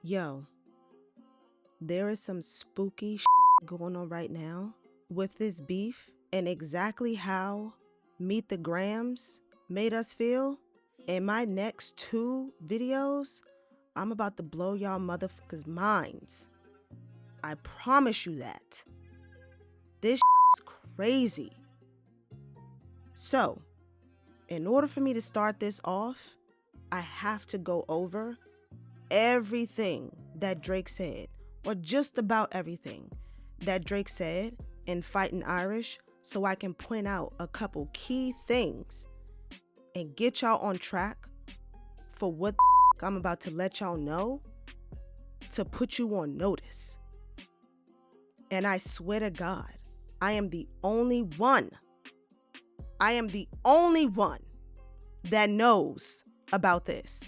Yo, there is some spooky going on right now with this beef and exactly how Meet the Grams made us feel. In my next 2 videos, I'm about to blow y'all motherfuckers' minds. I promise you that. This is crazy. So, in order for me to start this off, I have to go over everything that Drake said, or just about everything that Drake said in Fighting Irish, so I can point out a couple key things and get y'all on track for what I'm about to let y'all know to put you on notice. And I swear to God, I am the only one that knows about this.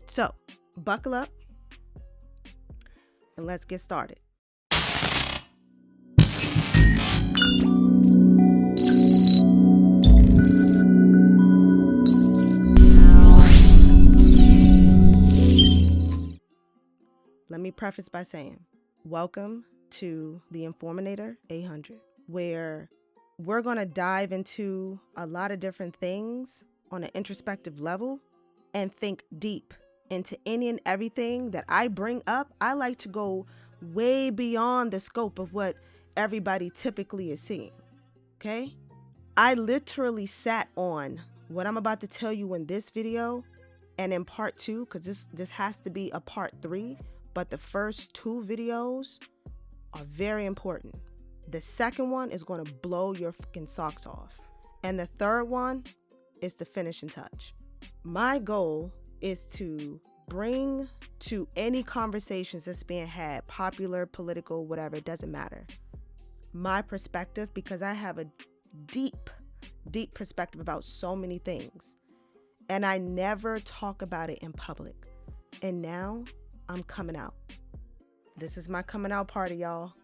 So, buckle up and let's get started. Let me preface by saying, welcome to the Informator 800, where we're going to dive into a lot of different things on an introspective level and think deep into any and everything that I bring up. I like to go way beyond the scope of what everybody typically is seeing. Okay? I literally sat on what I'm about to tell you in this video and in part 2, because this has to be a part 3, but the first 2 videos are very important. The second one is going to blow your fucking socks off. And the third one is the finishing touch. My goal is to bring to any conversations that's being had, popular, political, whatever, it doesn't matter, my perspective, because I have a deep perspective about so many things. And I never talk about it in public. And now I'm coming out. This is my coming out party, y'all.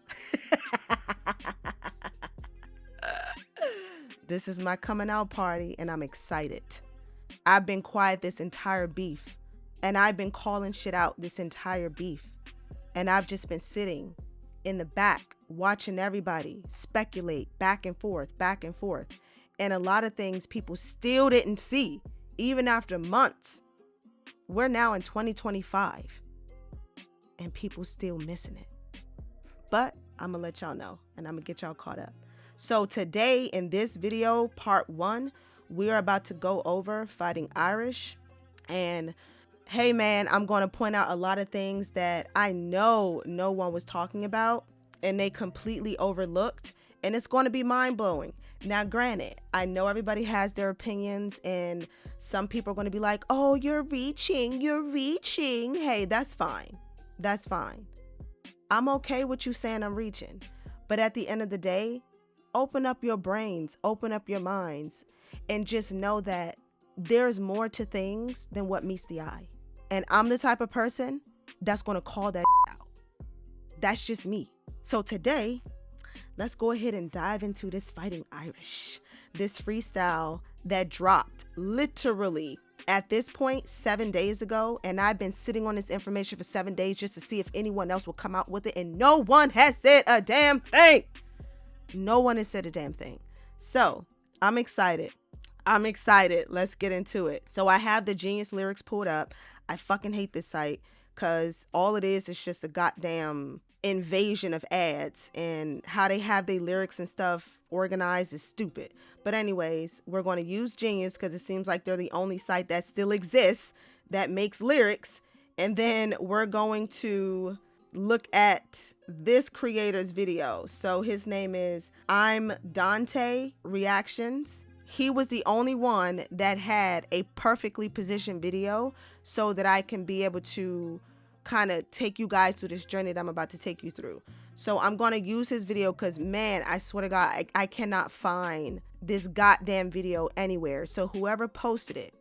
This is my coming out party, and I'm excited. I've been quiet this entire beef, and I've been calling shit out this entire beef. And I've just been sitting in the back, watching everybody speculate back and forth. And a lot of things people still didn't see, even after months. We're now in 2025, and people still missing it. But I'm gonna let y'all know, and I'm gonna get y'all caught up. So today in this video, part 1, we're about to go over Fighting Irish. And hey man, I'm going to point out a lot of things that I know no one was talking about and they completely overlooked. And it's going to be mind-blowing. Now, granted, I know everybody has their opinions, and some people are going to be like, oh, you're reaching. Hey, that's fine. I'm okay with you saying I'm reaching. But at the end of the day, open up your brains, open up your minds, and just know that there's more to things than what meets the eye. And I'm the type of person that's going to call that out. That's just me. So today, let's go ahead and dive into this Fighting Irish, this freestyle that dropped literally at this point 7 days ago. And I've been sitting on this information for 7 days just to see if anyone else will come out with it. And no one has said a damn thing. No one has said a damn thing. So I'm excited. Let's get into it. So I have the Genius lyrics pulled up. I fucking hate this site because all it is just a goddamn invasion of ads, and how they have their lyrics and stuff organized is stupid. But anyways, we're going to use Genius because it seems like they're the only site that still exists that makes lyrics. And then we're going to look at this creator's video. So his name is I'm Dante Reactions. He was the only one that had a perfectly positioned video so that I can be able to kind of take you guys through this journey that I'm about to take you through. So I'm going to use his video because, man, I swear to God, I cannot find this goddamn video anywhere. So whoever posted it,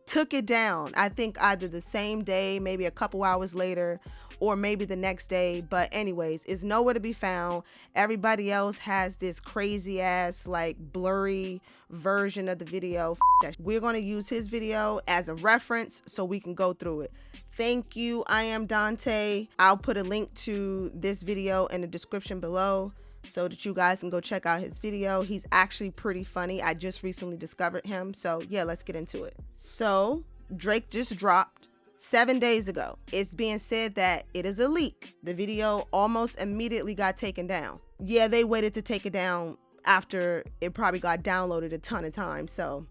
took it down, I think either the same day, maybe a couple hours later, or maybe the next day. But anyways, it's nowhere to be found. Everybody else has this crazy ass, like, blurry version of the video. We're going to use his video as a reference so we can go through it. Thank you. I am Dante. I'll put a link to this video in the description below so that you guys can go check out his video. He's actually pretty funny. I just recently discovered him. So yeah, let's get into it. So Drake just dropped 7 days ago. It's being said that it is a leak. The video almost immediately got taken down. Yeah, they waited to take it down after it probably got downloaded a ton of times. So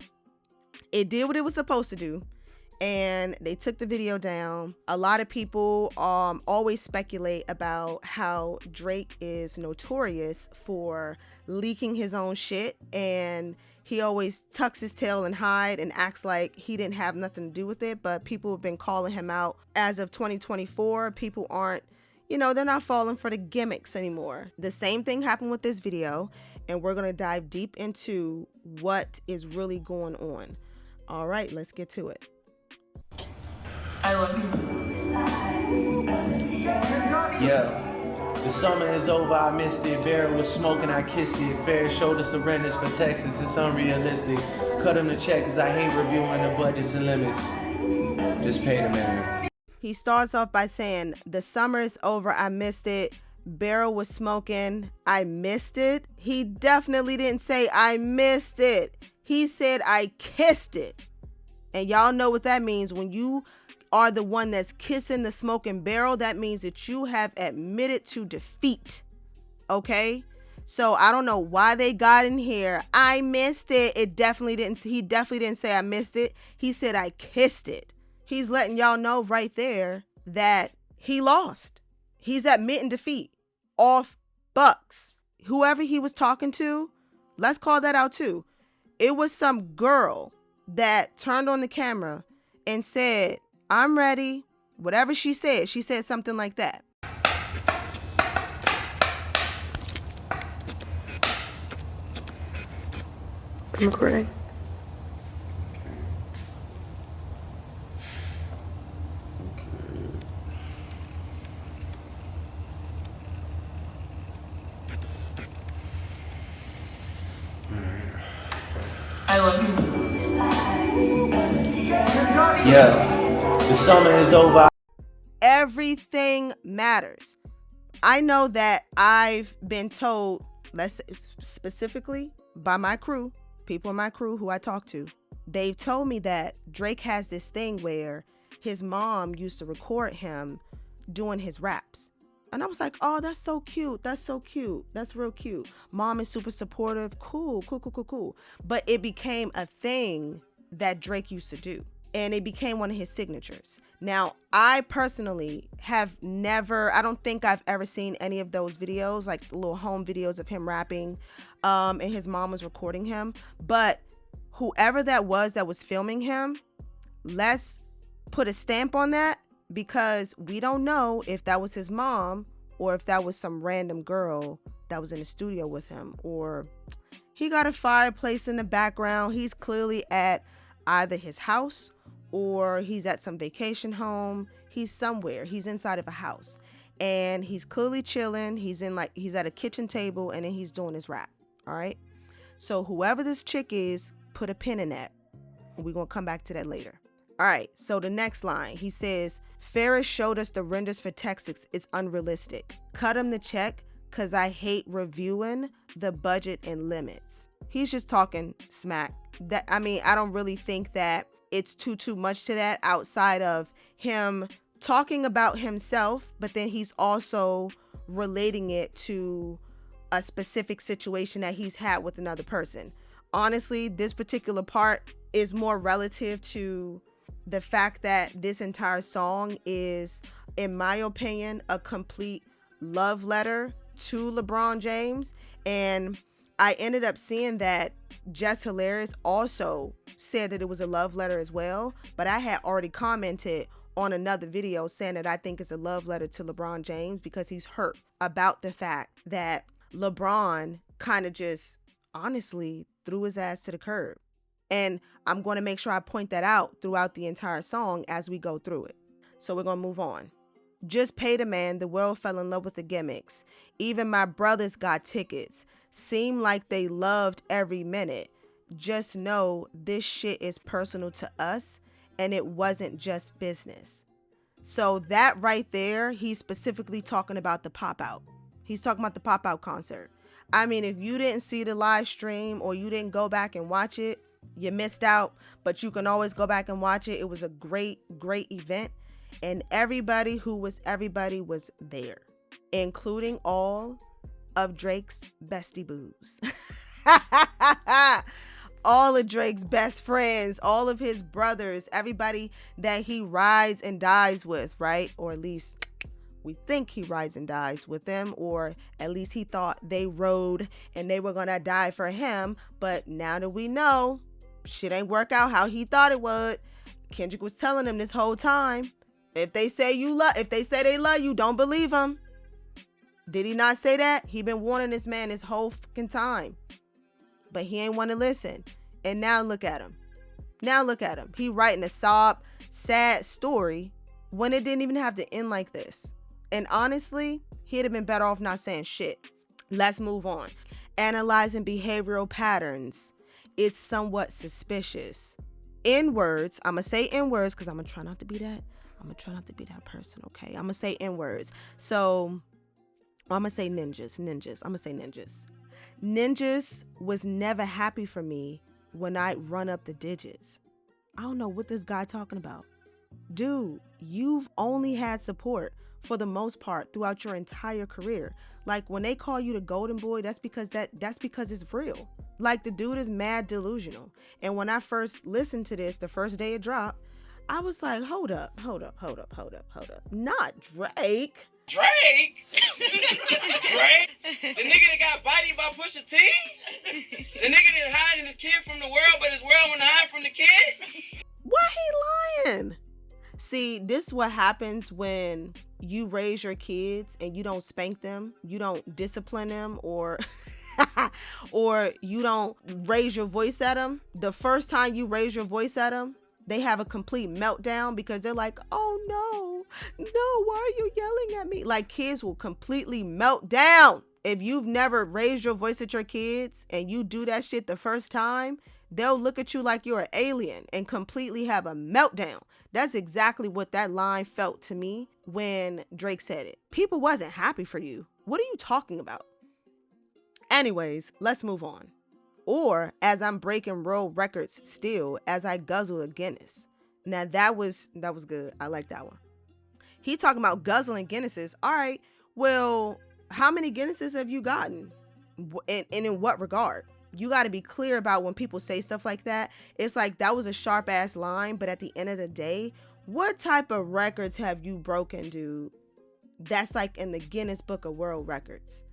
it did what it was supposed to do, and they took the video down. A lot of people always speculate about how Drake is notorious for leaking his own shit, and he always tucks his tail and hide and acts like he didn't have nothing to do with it. But people have been calling him out. As of 2024, people aren't, they're not falling for the gimmicks anymore. The same thing happened with this video, and we're gonna dive deep into what is really going on. All right, let's get to it. I love you. Yeah. The summer is over, I missed it. Barrel was smoking, I kissed it. Fair showed us the renters for Texas, it's unrealistic. Cut him the check, cause I hate reviewing the budgets and limits. Just pay the man. He starts off by saying, the summer is over, I missed it. Barrel was smoking, I missed it. He definitely didn't say I missed it. He said I kissed it. And y'all know what that means. When you are the one that's kissing the smoking barrel, that means that you have admitted to defeat. Okay? So I don't know why they got in here. I missed it. He definitely didn't say I missed it. He said I kissed it. He's letting y'all know right there that he lost. He's admitting defeat off Bucks. Whoever he was talking to, let's call that out too. It was some girl that turned on the camera and said, I'm ready. Whatever she said something like that. I'm recording. I love you. Yeah. The summer is over. Everything matters. I know that I've been told, let's say specifically by my crew, people in my crew who I talk to, they've told me that Drake has this thing where his mom used to record him doing his raps. And I was like, oh, that's so cute. That's so cute. That's real cute. Mom is super supportive. Cool. But it became a thing that Drake used to do. And it became one of his signatures. Now, I personally have never, I don't think I've ever seen any of those videos, like the little home videos of him rapping, and his mom was recording him. But whoever that was filming him, let's put a stamp on that, because we don't know if that was his mom or if that was some random girl that was in the studio with him, or he got a fireplace in the background. He's clearly at either his house or he's at some vacation home. He's somewhere. He's inside of a house and he's clearly chilling. He's at a kitchen table and then he's doing his rap. All right. So whoever this chick is, put a pin in that. We're going to come back to that later. All right. So the next line, he says, Ferris showed us the renders for Texas. It's unrealistic. Cut him the check because I hate reviewing the budget and limits. He's just talking smack. I don't really think that it's too much to that, outside of him talking about himself, but then he's also relating it to a specific situation that he's had with another person. Honestly, this particular part is more relative to the fact that this entire song is, in my opinion, a complete love letter to LeBron and I ended up seeing that Jess Hilarious also said that it was a love letter as well, but I had already commented on another video saying that I think it's a love letter to LeBron James because he's hurt about the fact that LeBron kind of just honestly threw his ass to the curb. And I'm going to make sure I point that out throughout the entire song as we go through it. So we're going to move on. Just paid a man, the world fell in love with the gimmicks. Even my brothers got tickets. Seemed like they loved every minute. Just know this shit is personal to us and it wasn't just business. So that right there, he's specifically talking about the pop out. He's talking about the pop out concert. I mean, if you didn't see the live stream or you didn't go back and watch it, you missed out, but you can always go back and watch it. It was a great event. And everybody was there, including all of Drake's bestie boos. All of Drake's best friends, all of his brothers, everybody that he rides and dies with, right? Or at least we think he rides and dies with them, or at least he thought they rode and they were gonna die for him. But now that we know, shit ain't work out how he thought it would. Kendrick was telling him this whole time, if they say they love you, don't believe them. Did he not say that? He been warning this man this whole fucking time, but he ain't want to listen. And now look at him. He writing a sad story when it didn't even have to end like this. And honestly, he'd have been better off not saying shit. Let's move on. Analyzing behavioral patterns. It's somewhat suspicious. N-words. I'm going to say N-words because I'm going to try not to be that. I'm going to try not to be that person, okay? I'm going to say N-words. So, I'm going to say ninjas. I'm going to say ninjas. Ninjas was never happy for me when I run up the digits. I don't know what this guy talking about. Dude, you've only had support for the most part throughout your entire career. Like when they call you the golden boy, that's because it's real. Like the dude is mad delusional. And when I first listened to this, the first day it dropped, I was like, hold up. Not Drake. Drake? Drake? The nigga that got bodied by Pusha T? The nigga that hiding his kid from the world, but his world wouldn't hide from the kid? Why he lying? See, this is what happens when you raise your kids and you don't spank them, you don't discipline them, or you don't raise your voice at them. The first time you raise your voice at them, they have a complete meltdown because they're like, oh no, why are you yelling at me? Like kids will completely melt down. If you've never raised your voice at your kids and you do that shit the first time, they'll look at you like you're an alien and completely have a meltdown. That's exactly what that line felt to me when Drake said it. People wasn't happy for you. What are you talking about? Anyways, let's move on. Or as I'm breaking world records still as I guzzle a Guinness. Now that was good. I like that one. He talking about guzzling Guinnesses. All right. Well, how many Guinnesses have you gotten? And in what regard? You got to be clear about when people say stuff like that. It's like that was a sharp ass line, but at the end of the day, what type of records have you broken, dude? That's like in the Guinness Book of World Records.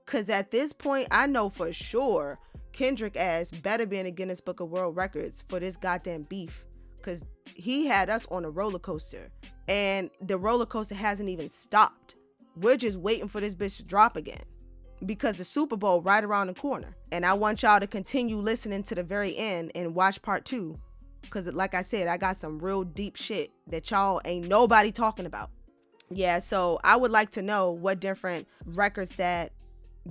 Because at this point, I know for sure Kendrick ass better be in the Guinness Book of World Records for this goddamn beef. Because he had us on a roller coaster. And the roller coaster hasn't even stopped. We're just waiting for this bitch to drop again. Because the Super Bowl right around the corner. And I want y'all to continue listening to the very end and watch part 2. Because like I said, I got some real deep shit that y'all ain't nobody talking about. Yeah, so I would like to know what different records that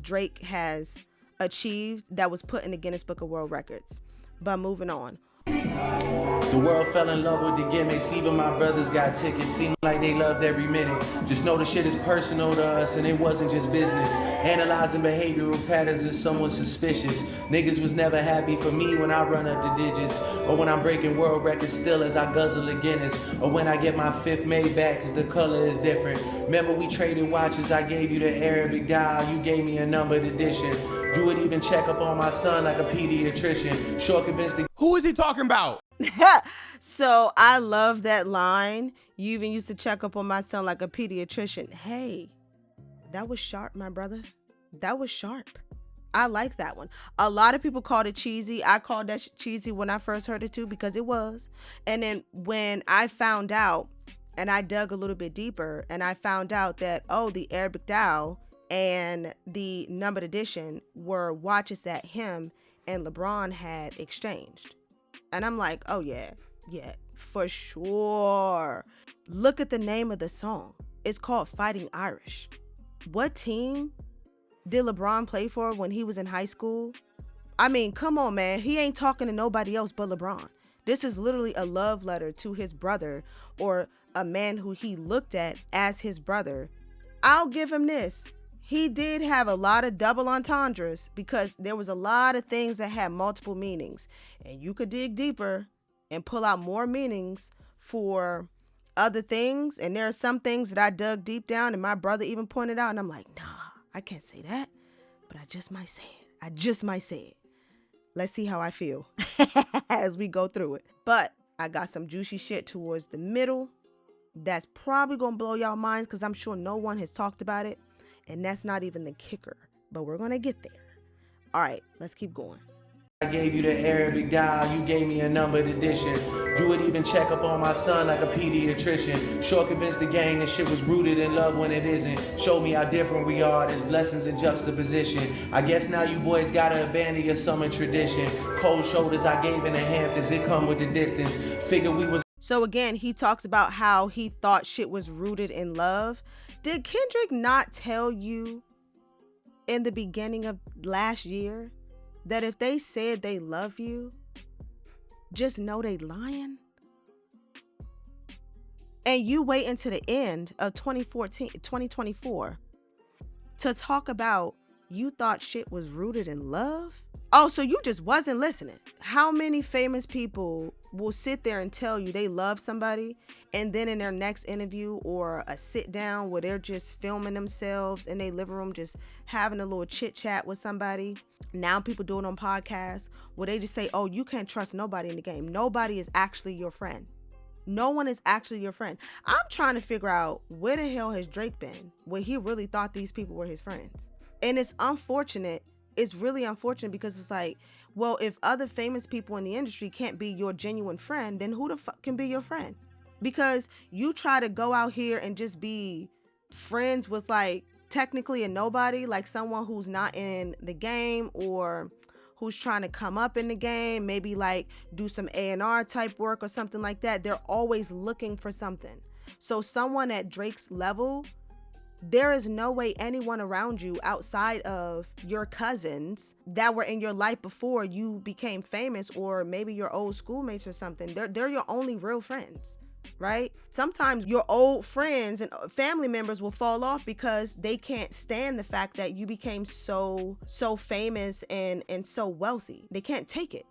Drake has achieved that was put in the Guinness Book of World Records. But moving on. The world fell in love with the gimmicks. Even my brothers got tickets. Seemed like they loved every minute. Just know the shit is personal to us and it wasn't just business. Analyzing behavioral patterns is somewhat suspicious. Niggas was never happy for me when I run up the digits. Or when I'm breaking world records still as I guzzle a Guinness. Or when I get my fifth made back cause the color is different. Remember we traded watches. I gave you the Arabic dial. You gave me a numbered edition. You would even check up on my son like a pediatrician. Sure convinced the... Who is he talking about? So I love that line. You even used to check up on my son like a pediatrician. Hey, that was sharp, my brother. That was sharp. I like that one. A lot of people called it cheesy. I called that cheesy when I first heard it too because it was. And then when I found out and I dug a little bit deeper and I found out that, oh, the Arabic dial and the numbered edition were watches that him and LeBron had exchanged. And I'm like, oh yeah, for sure. Look at the name of the song. It's called Fighting Irish. What team did LeBron play for when he was in high school? I mean, come on, man. He ain't talking to nobody else but LeBron. This is literally a love letter to his brother, or a man who he looked at as his brother. I'll give him this. He did have a lot of double entendres, because there was a lot of things that had multiple meanings. And you could dig deeper and pull out more meanings for other things. And there are some things that I dug deep down and my brother even pointed out. And I'm like, nah, I can't say that. But I just might say it. I just might say it. Let's see how I feel as we go through it. But I got some juicy shit towards the middle that's probably going to blow y'all minds, because I'm sure no one has talked about it. And that's not even the kicker. But we're going to get there. All right, let's keep going. I gave you the Arabic dial, you gave me a numbered edition. You would even check up on my son like a pediatrician. Sure convinced the gang that shit was rooted in love when it isn't. Show me how different we are, there's blessings in juxtaposition. I guess now you boys gotta abandon your summer tradition. Cold shoulders I gave in the Hamptons, it come with the distance. Figure we was... So again, he talks about how he thought shit was rooted in love. Did Kendrick not tell you in the beginning of last year that if they said they love you, just know they lying? And you wait until the end of 2024 to talk about you thought shit was rooted in love? Oh, so you just wasn't listening. How many famous people will sit there and tell you they love somebody, and then in their next interview or a sit down where they're just filming themselves in their living room, just having a little chit chat with somebody? Now people do it on podcasts where they just say, oh, you can't trust nobody in the game. Nobody is actually your friend. No one is actually your friend. I'm trying to figure out where the hell has Drake been when he really thought these people were his friends. And it's unfortunate. It's really unfortunate, because it's like, well, if other famous people in the industry can't be your genuine friend, then who the fuck can be your friend? Because you try to go out here and just be friends with like technically a nobody, like someone who's not in the game or who's trying to come up in the game, maybe like do some A&R type work or something like that. They're always looking for something. So someone at Drake's level, there is no way anyone around you outside of your cousins that were in your life before you became famous, or maybe your old schoolmates or something, they're your only real friends, right? Sometimes your old friends and family members will fall off because they can't stand the fact that you became so famous and so wealthy. They can't take it.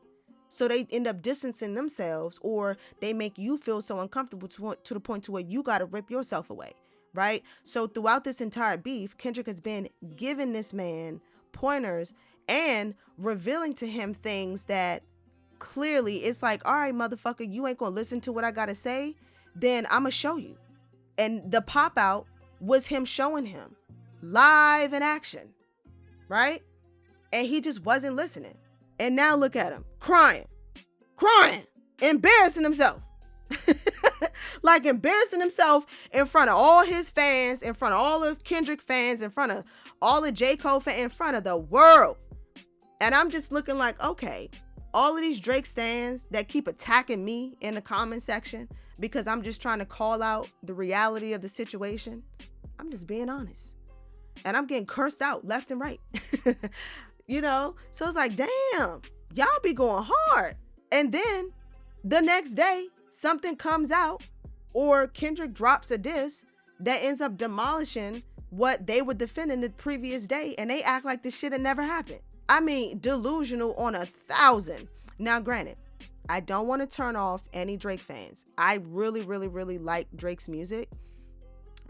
So they end up distancing themselves, or they make you feel so uncomfortable to the point to where you got to rip yourself away. Right? So throughout this entire beef, Kendrick has been giving this man pointers and revealing to him things that clearly it's like, all right, motherfucker, you ain't gonna listen to what I gotta say, then I'ma show you. And the pop out was him showing him live in action, right? And he just wasn't listening. And now look at him, crying, embarrassing himself. Like embarrassing himself in front of all his fans, in front of all of Kendrick fans, in front of all the J. Cole fans, in front of the world. And I'm just looking like, okay, all of these Drake stans that keep attacking me in the comment section because I'm just trying to call out the reality of the situation. I'm just being honest. And I'm getting cursed out left and right. You know? So it's like, damn, y'all be going hard. And then the next day, something comes out, or Kendrick drops a diss that ends up demolishing what they were defending the previous day, and they act like this shit had never happened. I mean, delusional on 1,000. Now, granted, I don't want to turn off any Drake fans. I really, really, really like Drake's music.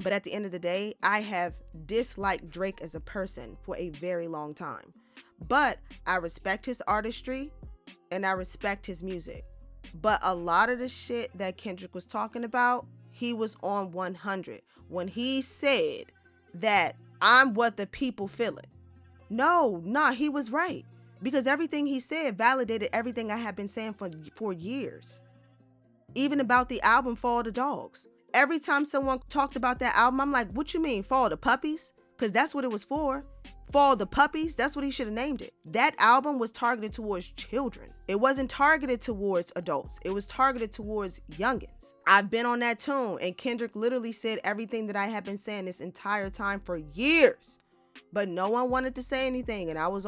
But at the end of the day, I have disliked Drake as a person for a very long time. But I respect his artistry and I respect his music. But a lot of the shit that Kendrick was talking about, he was on 100 when he said that I'm what the people feeling. No, he was right, because everything he said validated everything I have been saying for years. Even about the album Fall the Dogs. Every time someone talked about that album, I'm like, what you mean, Fall the Puppies? because that's what it was for. For all the puppies, that's what he should have named it. That album was targeted towards children. It wasn't targeted towards adults. It was targeted towards youngins. I've been on that tune, and Kendrick literally said everything that I have been saying this entire time for years. But no one wanted to say anything, and I was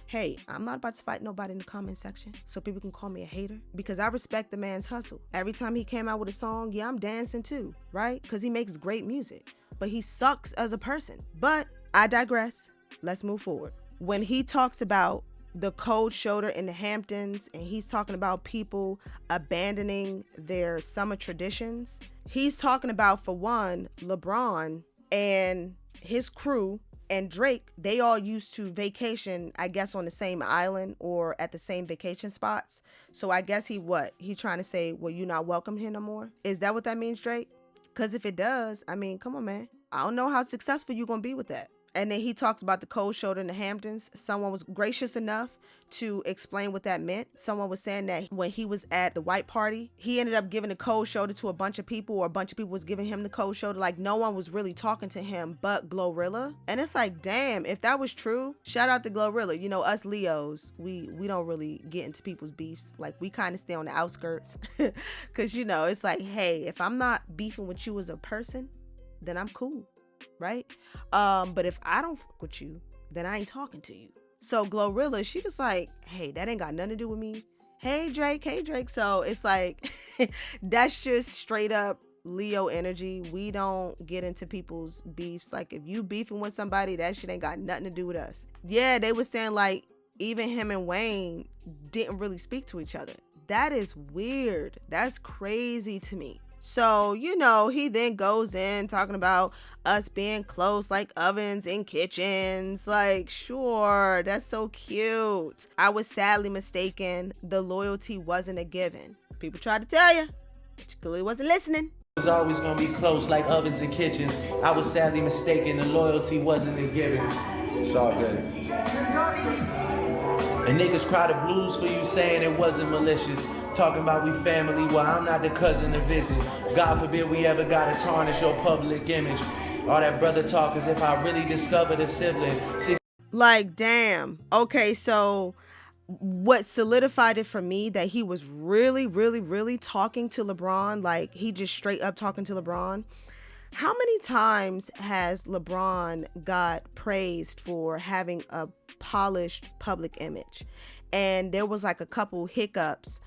hey, I'm not about to fight nobody in the comment section so people can call me a hater, because I respect the man's hustle. Every time he came out with a song, yeah, I'm dancing too, right? Because he makes great music, but he sucks as a person. But I digress. Let's move forward. When he talks about the cold shoulder in the Hamptons, and he's talking about people abandoning their summer traditions, he's talking about, for one, LeBron and his crew and Drake. They all used to vacation, I guess, on the same island or at the same vacation spots. So I guess he trying to say, well, you're not welcome here no more? Is that what that means, Drake? Because if it does, I mean, come on, man. I don't know how successful you're going to be with that. And then he talks about the cold shoulder in the Hamptons. Someone was gracious enough to explain what that meant. Someone was saying that when he was at the white party, he ended up giving the cold shoulder to a bunch of people, or a bunch of people was giving him the cold shoulder. Like, no one was really talking to him but Glorilla. And it's like, damn, if that was true, shout out to Glorilla. You know, us Leos, we don't really get into people's beefs. Like, we kind of stay on the outskirts. Because, you know, it's like, hey, if I'm not beefing with you as a person, then I'm cool. Right? But if I don't fuck with you, then I ain't talking to you. So Glorilla, she just like, hey, that ain't got nothing to do with me. Hey Drake. So it's like, that's just straight up Leo energy. We don't get into people's beefs. Like, if you beefing with somebody, that shit ain't got nothing to do with us. Yeah, they were saying like even him and Wayne didn't really speak to each other. That is weird. That's crazy to me. So, you know, he then goes in talking about us being close like ovens in kitchens. Like, sure, that's so cute. I was sadly mistaken. The loyalty wasn't a given. People tried to tell you, but you clearly wasn't listening. It was always gonna be close like ovens and kitchens. I was sadly mistaken. The loyalty wasn't a given. It's all good. And niggas cry the blues for you saying it wasn't malicious. Talking about we family, well, I'm not the cousin to visit. God forbid we ever gotta tarnish your public image. All that brother talk as if I really discovered a sibling. See, like, damn. Okay, so what solidified it for me that he was really, really, really talking to LeBron, like he just straight up talking to LeBron. How many times has LeBron got praised for having a polished public image? And there was like a couple hiccups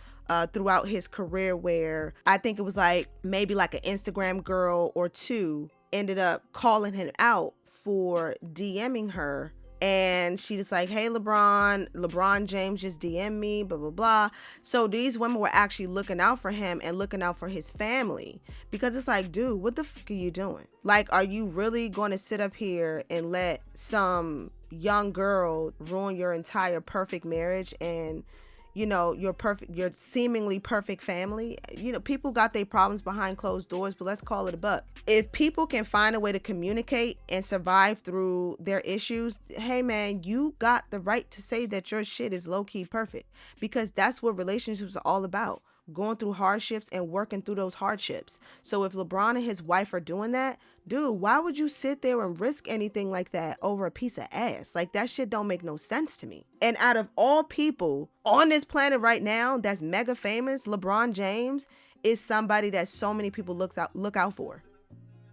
throughout his career where I think it was like maybe like an Instagram girl or two ended up calling him out for DMing her, and she just like, hey, LeBron James just DM me, blah blah blah. So these women were actually looking out for him and looking out for his family, because it's like, dude, what the fuck are you doing? Like, are you really going to sit up here and let some young girl ruin your entire perfect marriage and, you know, your seemingly perfect family? You know, people got their problems behind closed doors, but let's call it a buck. If people can find a way to communicate and survive through their issues, hey man, you got the right to say that your shit is low-key perfect, because that's what relationships are all about. Going through hardships and working through those hardships. So if LeBron and his wife are doing that, dude, why would you sit there and risk anything like that over a piece of ass? Like, that shit don't make no sense to me. And out of all people on this planet right now that's mega famous, LeBron James is somebody that so many people look out for.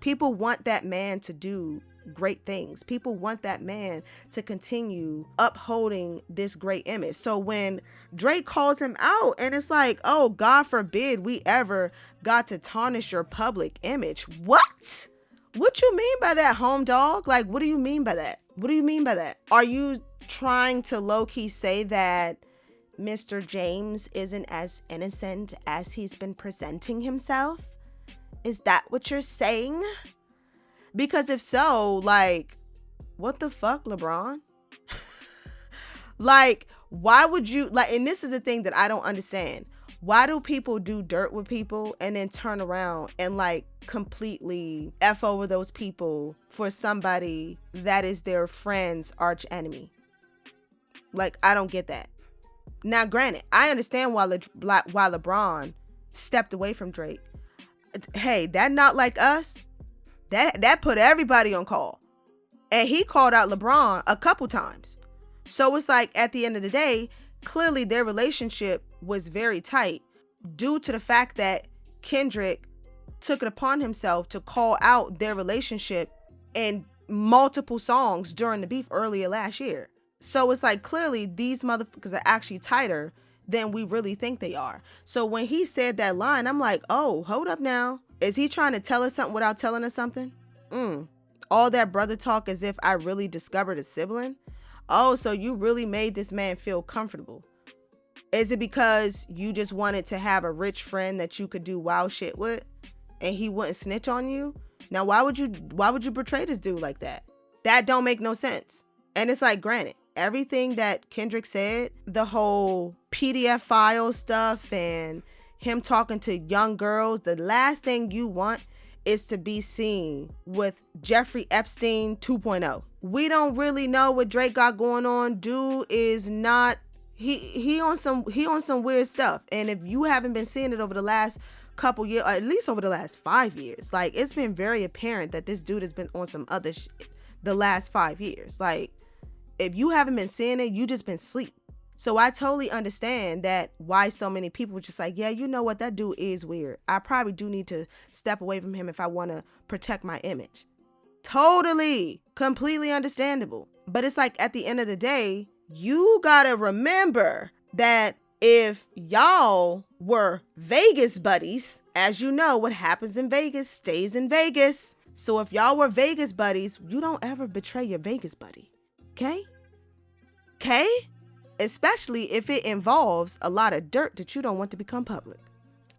People want that man to do great things. People want that man to continue upholding this great image. So when Drake calls him out and it's like, oh, God forbid we ever got to tarnish your public image. What you mean by that, home dog? Like, what do you mean by that? What do you mean by that? Are you trying to low-key say that Mr. James isn't as innocent as he's been presenting himself? Is that what you're saying? Because if so, like, what the fuck, LeBron? Like, why would you, like, and this is the thing that I don't understand. Why do people do dirt with people and then turn around and like completely F over those people for somebody that is their friend's arch enemy? Like, I don't get that. Now, granted, I understand why LeBron stepped away from Drake. Hey, that Not Like Us, that put everybody on call. And he called out LeBron a couple times. So it's like, at the end of the day, clearly their relationship was very tight due to the fact that Kendrick took it upon himself to call out their relationship in multiple songs during the beef earlier last year. So it's like, clearly these motherfuckers are actually tighter than we really think they are. So when he said that line, I'm like, oh, hold up now. Is he trying to tell us something without telling us something? All that brother talk as if I really discovered a sibling. Oh, so you really made this man feel comfortable. Is it because you just wanted to have a rich friend that you could do wild shit with and he wouldn't snitch on you? Now, why would you betray this dude like that? That don't make no sense. And it's like, granted, everything that Kendrick said, the whole PDF file stuff and him talking to young girls, the last thing you want is to be seen with Jeffrey Epstein 2.0. We don't really know what Drake got going on. Dude is not, he on some weird stuff. And if you haven't been seeing it over the last couple years, or at least over the last 5 years, like, it's been very apparent that this dude has been on some other shit the last 5 years. Like, if you haven't been seeing it, you just been asleep. So I totally understand that why so many people were just like, yeah, you know what, that dude is weird. I probably do need to step away from him if I want to protect my image. Totally, completely understandable. But it's like, at the end of the day, you gotta remember that if y'all were Vegas buddies, as you know, what happens in Vegas stays in Vegas. So if y'all were Vegas buddies, you don't ever betray your Vegas buddy. Okay? Okay? Especially if it involves a lot of dirt that you don't want to become public.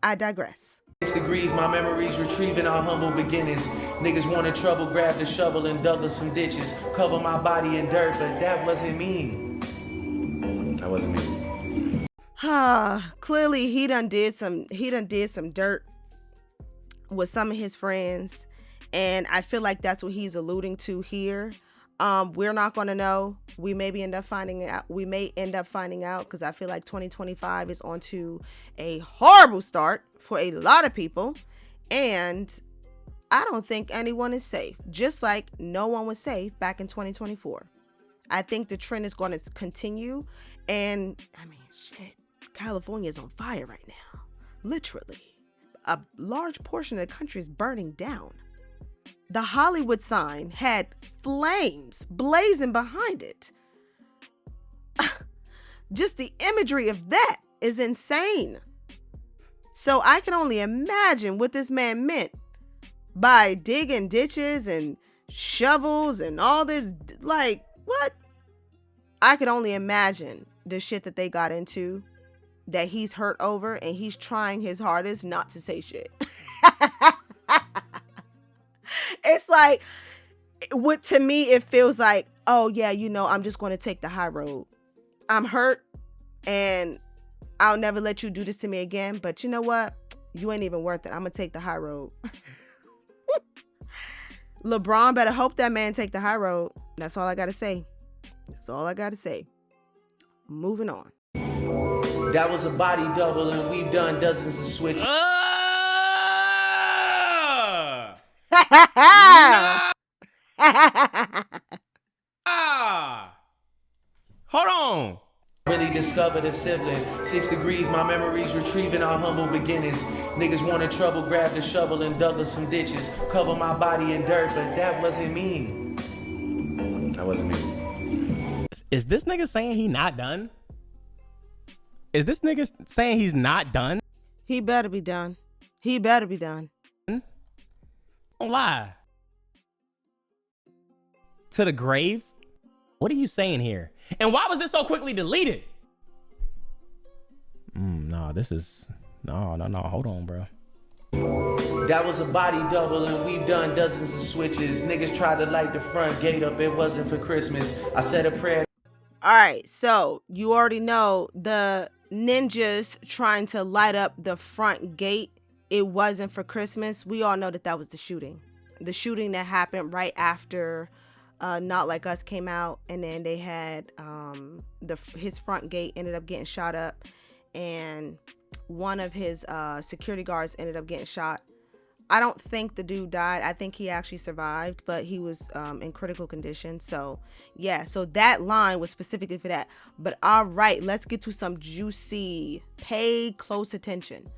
I digress. 6 degrees, my memories retrieving our humble beginnings. Niggas wanted trouble, grabbed the shovel and dug up some ditches. Cover my body in dirt, but that wasn't me. That wasn't me. Clearly he done did some dirt with some of his friends. And I feel like that's what he's alluding to here. We're not going to know. We may end up finding out because I feel like 2025 is on to a horrible start for a lot of people. And I don't think anyone is safe, just like no one was safe back in 2024. I think the trend is going to continue. And I mean, shit, California is on fire right now. Literally. A large portion of the country is burning down. The Hollywood sign had flames blazing behind it. Just the imagery of that is insane. So I can only imagine what this man meant by digging ditches and shovels and all this. Like, what? I could only imagine the shit that they got into, that he's hurt over, and he's trying his hardest not to say shit. It's like, to me, it feels like, oh yeah, I'm just going to take the high road. I'm hurt and I'll never let you do this to me again. But you know what? You ain't even worth it. I'm going to take the high road. LeBron better hope that man take the high road. That's all I got to say. Moving on. That was a body double and we've done dozens of switches. Hold on. Really discovered a sibling. 6 degrees, my memories retrieving our humble beginnings. Niggas wanted trouble, grabbed the shovel and dug up some ditches. Cover my body in dirt, but that wasn't me. That wasn't me. Is this nigga saying he not done? Is this nigga saying he's not done? He better be done. Don't lie. To the grave? What are you saying here? And why was this so quickly deleted? No, hold on, bro. That was a body double and we've done dozens of switches. Niggas tried to light the front gate up, it wasn't for Christmas. I said a prayer. All right, so you already know the ninjas trying to light up the front gate. It wasn't for Christmas. We all know that was the shooting. The shooting that happened right after Not Like Us came out, and then they had his front gate ended up getting shot up, and one of his security guards ended up getting shot. I don't think the dude died. I think he actually survived, but he was in critical condition. So yeah, so that line was specifically for that. But all right, let's get to some juicy. Pay close attention.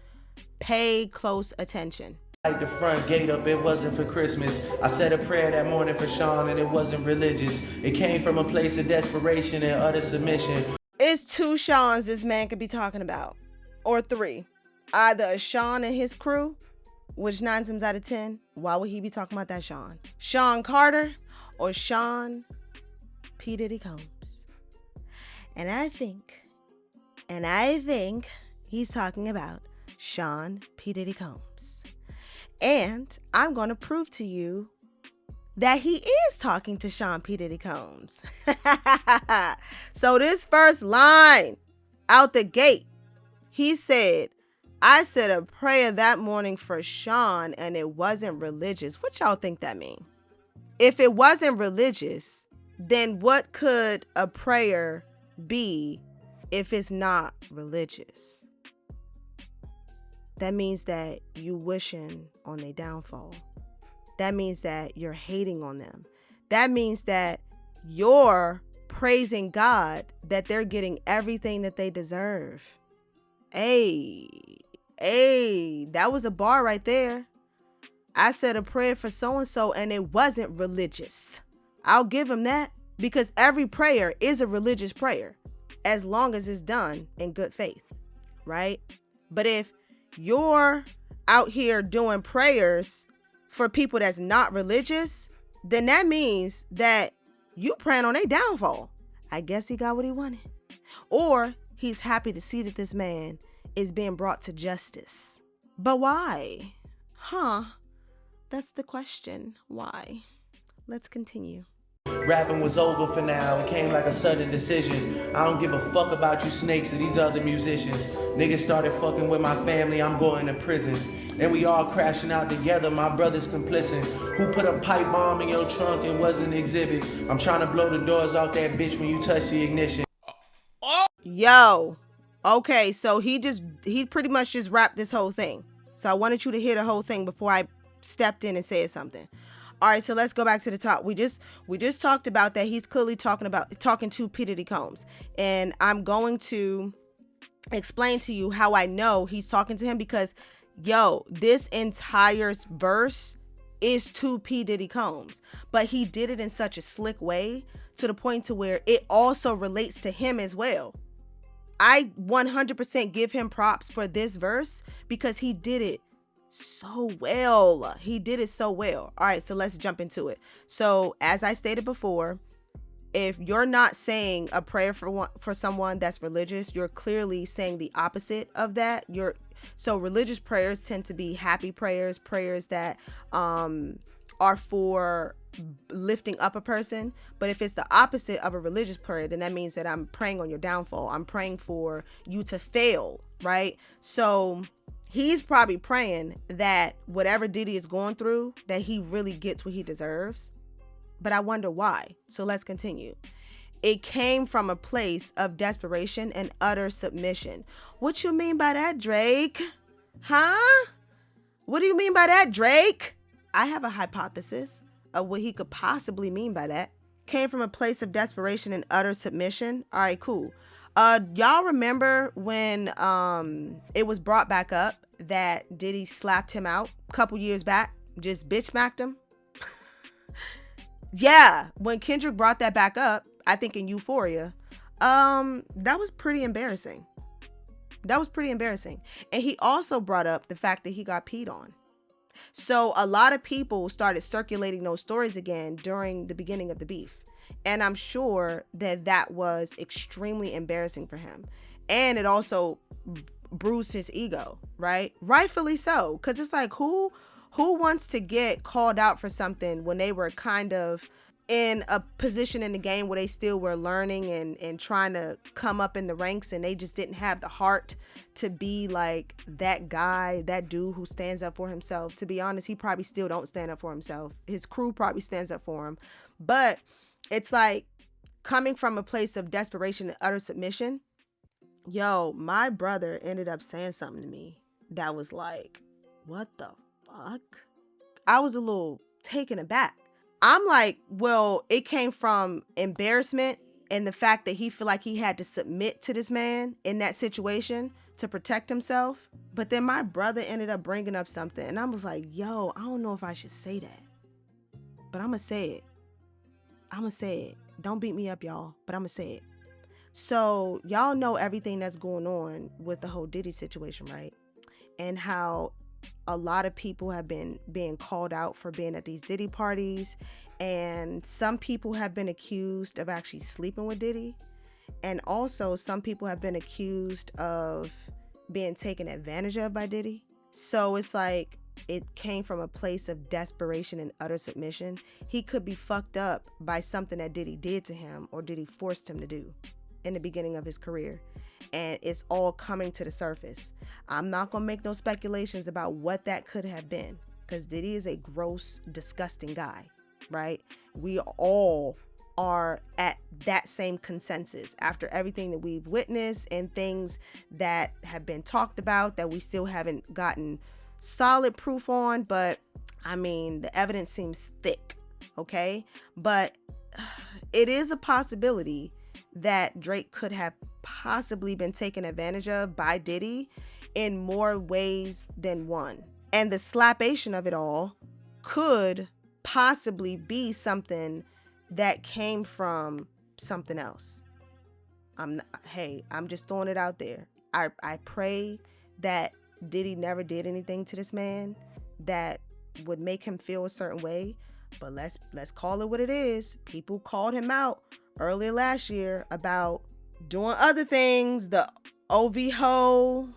Pay close attention. Like the front gate up, it wasn't for Christmas. I said a prayer that morning for Sean, and it wasn't religious. It came from a place of desperation and utter submission. It's 2 Seans this man could be talking about, or 3. Either a Sean and his crew, which 9 times out of 10, why would he be talking about that Sean? Sean Carter or Sean P. Diddy Combs? And I think he's talking about Sean P. Diddy Combs. And I'm going to prove to you that he is talking to Sean P. Diddy Combs. So this first line out the gate, he said, I said a prayer that morning for Sean and it wasn't religious. What y'all think that mean? If it wasn't religious, then what could a prayer be if it's not religious? That means that you wishing on their downfall. That means that you're hating on them. That means that you're praising God that they're getting everything that they deserve. Hey, that was a bar right there. I said a prayer for so-and-so and it wasn't religious. I'll give him that, because every prayer is a religious prayer as long as it's done in good faith, right? But if you're out here doing prayers for people that's not religious, then that means that you praying on their downfall. I guess he got what he wanted. Or he's happy to see that this man is being brought to justice. But why? That's the question. Why? Let's continue. Rapping was over for now. It came like a sudden decision. I don't give a fuck about you snakes or these other musicians. Niggas started fucking with my family. I'm going to prison. And we all crashing out together. My brother's complicit. Who put a pipe bomb in your trunk? It was an exhibit. I'm trying to blow the doors off that bitch when you touch the ignition. Yo. Okay, so he pretty much just rapped this whole thing. So I wanted you to hear the whole thing before I stepped in and said something. All right, so let's go back to the top. We just talked about that he's clearly talking to P. Diddy Combs. And I'm going to explain to you how I know he's talking to him, because yo, this entire verse is to P. Diddy Combs, but he did it in such a slick way to the point to where it also relates to him as well. I 100% give him props for this verse because he did it so well. He did it so well. All right, so let's jump into it. So as I stated before, if you're not saying a prayer for someone that's religious, you're clearly saying the opposite of that. So religious prayers tend to be happy prayers that are for lifting up a person. But if it's the opposite of a religious prayer, then that means that I'm praying on your downfall. I'm praying for you to fail, right? So he's probably praying that whatever Diddy is going through, that he really gets what he deserves. But I wonder why. So let's continue. It came from a place of desperation and utter submission. What you mean by that, Drake? Huh? What do you mean by that, Drake? I have a hypothesis of what he could possibly mean by that. Came from a place of desperation and utter submission. All right, cool. Y'all remember when it was brought back up that Diddy slapped him out a couple years back? Just bitch smacked him? Yeah, when Kendrick brought that back up, I think in Euphoria, that was pretty embarrassing. And he also brought up the fact that he got peed on. So a lot of people started circulating those stories again during the beginning of the beef. And I'm sure that was extremely embarrassing for him. And it also bruised his ego, right? Rightfully so. Because it's like, who wants to get called out for something when they were kind of in a position in the game where they still were learning and trying to come up in the ranks, and they just didn't have the heart to be like that guy, that dude who stands up for himself. To be honest, he probably still don't stand up for himself. His crew probably stands up for him. But it's like coming from a place of desperation and utter submission. Yo, my brother ended up saying something to me that was like, what the fuck? fuck? I was a little taken aback. I'm like, well, it came from embarrassment and the fact that he feel like he had to submit to this man in that situation to protect himself. But then my brother ended up bringing up something, and I was like, yo, I don't know if I should say that, but I'm gonna say it. Don't beat me up, y'all, but I'm gonna say it. So y'all know everything that's going on with the whole Diddy situation, right? And how a lot of people have been being called out for being at these Diddy parties, and some people have been accused of actually sleeping with Diddy, and also some people have been accused of being taken advantage of by Diddy. So it's like it came from a place of desperation and utter submission. He could be fucked up by something that Diddy did to him or Diddy forced him to do in the beginning of his career. And it's all coming to the surface. I'm not going to make no speculations about what that could have been, because Diddy is a gross, disgusting guy, right? We all are at that same consensus after everything that we've witnessed and things that have been talked about that we still haven't gotten solid proof on. But I mean, the evidence seems thick, okay? But it is a possibility that Drake could have possibly been taken advantage of by Diddy in more ways than one. And the slapation of it all could possibly be something that came from something else. I'm just throwing it out there. I pray that Diddy never did anything to this man that would make him feel a certain way. But let's call it what it is. People called him out earlier last year about doing other things, the OV-ho,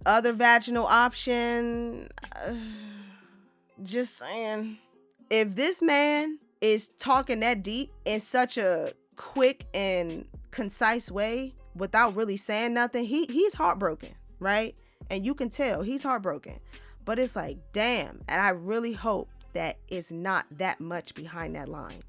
other vaginal option. Just saying, if this man is talking that deep in such a quick and concise way without really saying nothing, he's heartbroken, right? And you can tell he's heartbroken. But it's like, damn. And I really hope that it's not that much behind that line.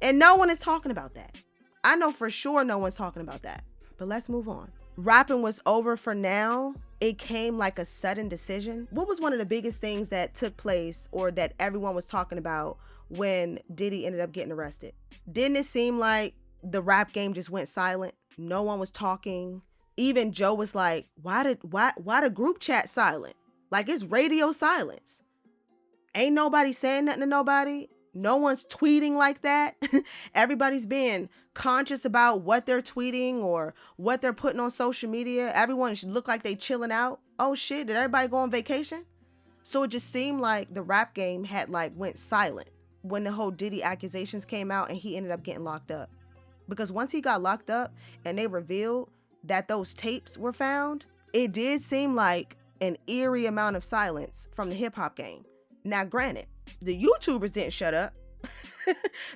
And no one is talking about that. I know for sure no one's talking about that. But let's move on. Rapping was over for now. It came like a sudden decision. What was one of the biggest things that took place or that everyone was talking about when Diddy ended up getting arrested? Didn't it seem like the rap game just went silent? No one was talking. Even Joe was like, why the group chat silent? Like, it's radio silence. Ain't nobody saying nothing to nobody. No one's tweeting like that. Everybody's being conscious about what they're tweeting or what they're putting on social media. Everyone should look like they chilling out. Oh shit, did everybody go on vacation? So it just seemed like the rap game had like went silent when the whole Diddy accusations came out and he ended up getting locked up. Because once he got locked up and they revealed that those tapes were found, it did seem like an eerie amount of silence from the hip hop game. Now, granted, the YouTubers didn't shut up.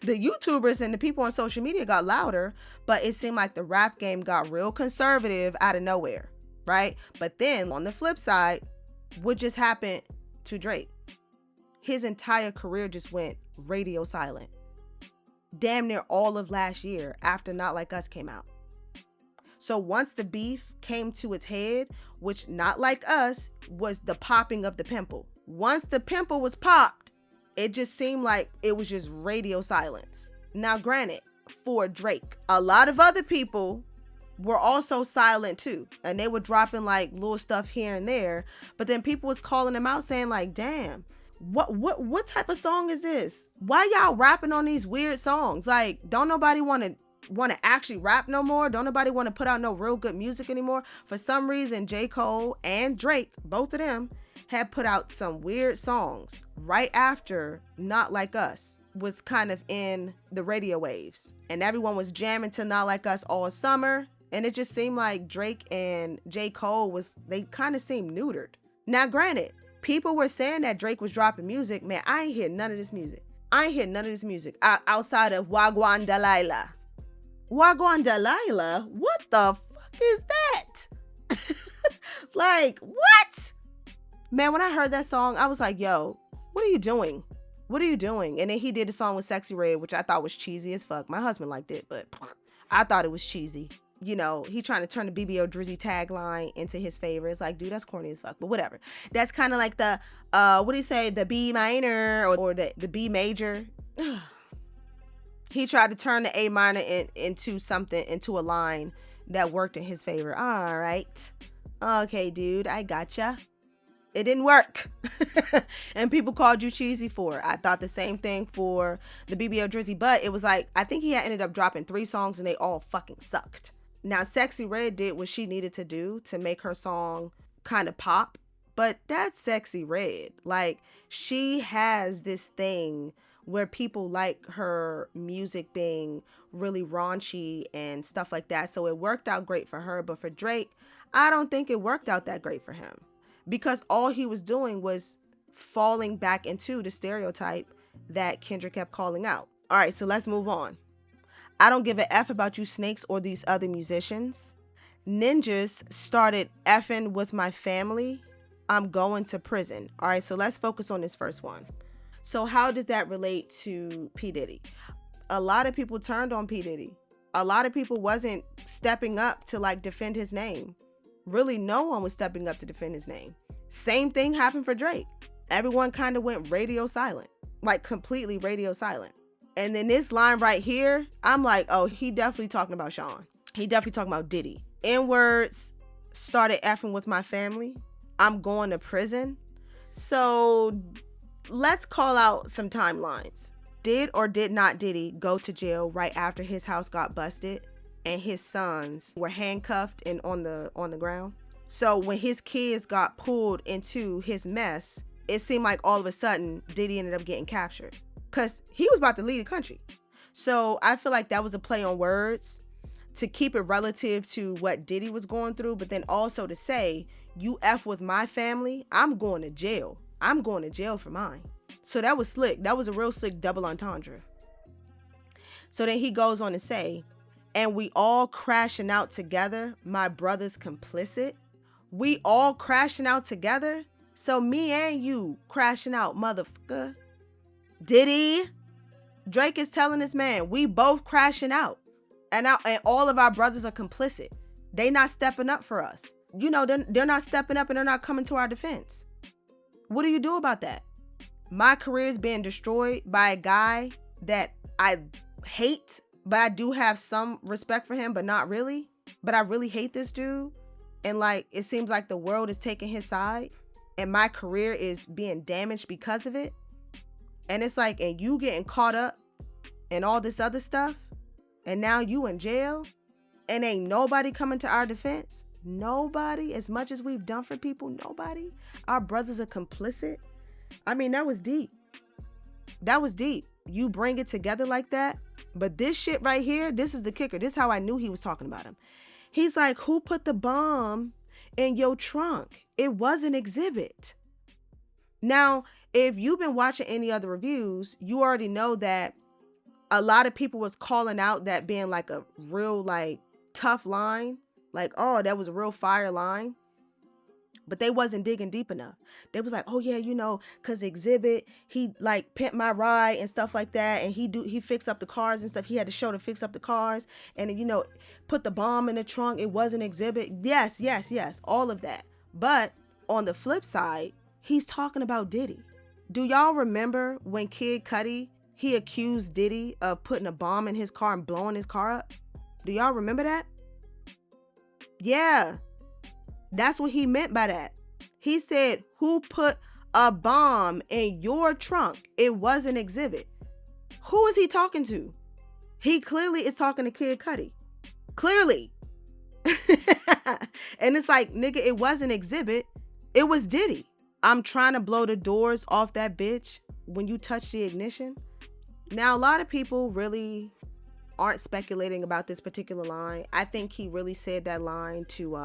The YouTubers and the people on social media got louder, but it seemed like the rap game got real conservative out of nowhere, right? But then on the flip side, what just happened to Drake? His entire career just went radio silent. Damn near all of last year after Not Like Us came out. So once the beef came to its head, which Not Like Us was the popping of the pimple. Once the pimple was popped, it just seemed like it was just radio silence. Now, granted, for Drake, a lot of other people were also silent too. And they were dropping like little stuff here and there. But then people was calling them out saying like, damn, what type of song is this? Why y'all rapping on these weird songs? Like, don't nobody want to actually rap no more? Don't nobody want to put out no real good music anymore? For some reason, J. Cole and Drake, both of them, had put out some weird songs right after Not Like Us was kind of in the radio waves. And everyone was jamming to Not Like Us all summer. And it just seemed like Drake and J. Cole they kind of seemed neutered. Now, granted, people were saying that Drake was dropping music. Man, I ain't hear none of this music. Outside of Wagwan Delilah. Wagwan Delilah? What the fuck is that? Like, what? Man, when I heard that song, I was like, yo, what are you doing? What are you doing? And then he did a song with Sexy Red, which I thought was cheesy as fuck. My husband liked it, but I thought it was cheesy. he trying to turn the BBO Drizzy tagline into his favor. It's like, dude, that's corny as fuck, but whatever. That's kind of like the, what do you say, the B minor or the B major. He tried to turn the A minor into a line that worked in his favor. All right. Okay, dude, I gotcha. It didn't work. And people called you cheesy for it. I thought the same thing for the BBO Drizzy, but it was like, I think he had ended up dropping 3 songs and they all fucking sucked. Now, Sexy Red did what she needed to do to make her song kind of pop, but that's Sexy Red. Like, she has this thing where people like her music being really raunchy and stuff like that. So it worked out great for her, but for Drake, I don't think it worked out that great for him. Because all he was doing was falling back into the stereotype that Kendrick kept calling out. All right, so let's move on. I don't give a F about you snakes or these other musicians. Ninjas started effing with my family. I'm going to prison. All right, so let's focus on this first one. So how does that relate to P. Diddy? A lot of people turned on P. Diddy. A lot of people wasn't stepping up to like defend his name. Really, no one was stepping up to defend his name. Same thing happened for Drake. Everyone kind of went radio silent, like completely radio silent. And then this line right here, I'm like, oh, he definitely talking about Sean. He definitely talking about Diddy. N-words started effing with my family. I'm going to prison. So let's call out some timelines. Did or did not Diddy go to jail right after his house got busted and his sons were handcuffed and on the ground? So when his kids got pulled into his mess, it seemed like all of a sudden Diddy ended up getting captured because he was about to lead the country. So I feel like that was a play on words to keep it relative to what Diddy was going through, but then also to say, you F with my family, I'm going to jail. I'm going to jail for mine. So that was slick. That was a real slick double entendre. So then he goes on to say, and we all crashing out together, my brother's complicit. We all crashing out together. So me and you crashing out, motherfucker. Diddy. Drake is telling this man, we both crashing out. And all of our brothers are complicit. They not stepping up for us. They're not stepping up and they're not coming to our defense. What do you do about that? My career is being destroyed by a guy that I hate, but I do have some respect for him, but not really. But I really hate this dude. And like, it seems like the world is taking his side and my career is being damaged because of it. And it's like, and you getting caught up in all this other stuff. And now you in jail and ain't nobody coming to our defense. Nobody, as much as we've done for people, nobody. Our brothers are complicit. I mean, that was deep. That was deep. You bring it together like that. But this shit right here, this is the kicker. This is how I knew he was talking about him. He's like, who put the bomb in your trunk? It was an exhibit. Now, if you've been watching any other reviews, you already know that a lot of people was calling out that being like a real like tough line. Like, oh, that was a real fire line. But they wasn't digging deep enough. They was like, oh yeah, cause exhibit, he like pimped my ride and stuff like that. And he fixed up the cars and stuff. He had to show to fix up the cars and put the bomb in the trunk. It was an exhibit. Yes. All of that. But on the flip side, he's talking about Diddy. Do y'all remember when Kid Cudi, he accused Diddy of putting a bomb in his car and blowing his car up? Do y'all remember that? Yeah. That's what he meant by that. He said, who put a bomb in your trunk? It was an exhibit. Who is he talking to? He clearly is talking to Kid Cudi. Clearly. And it's like, nigga, it was an exhibit. It was Diddy. I'm trying to blow the doors off that bitch when you touch the ignition. Now, a lot of people really aren't speculating about this particular line. I think he really said that line to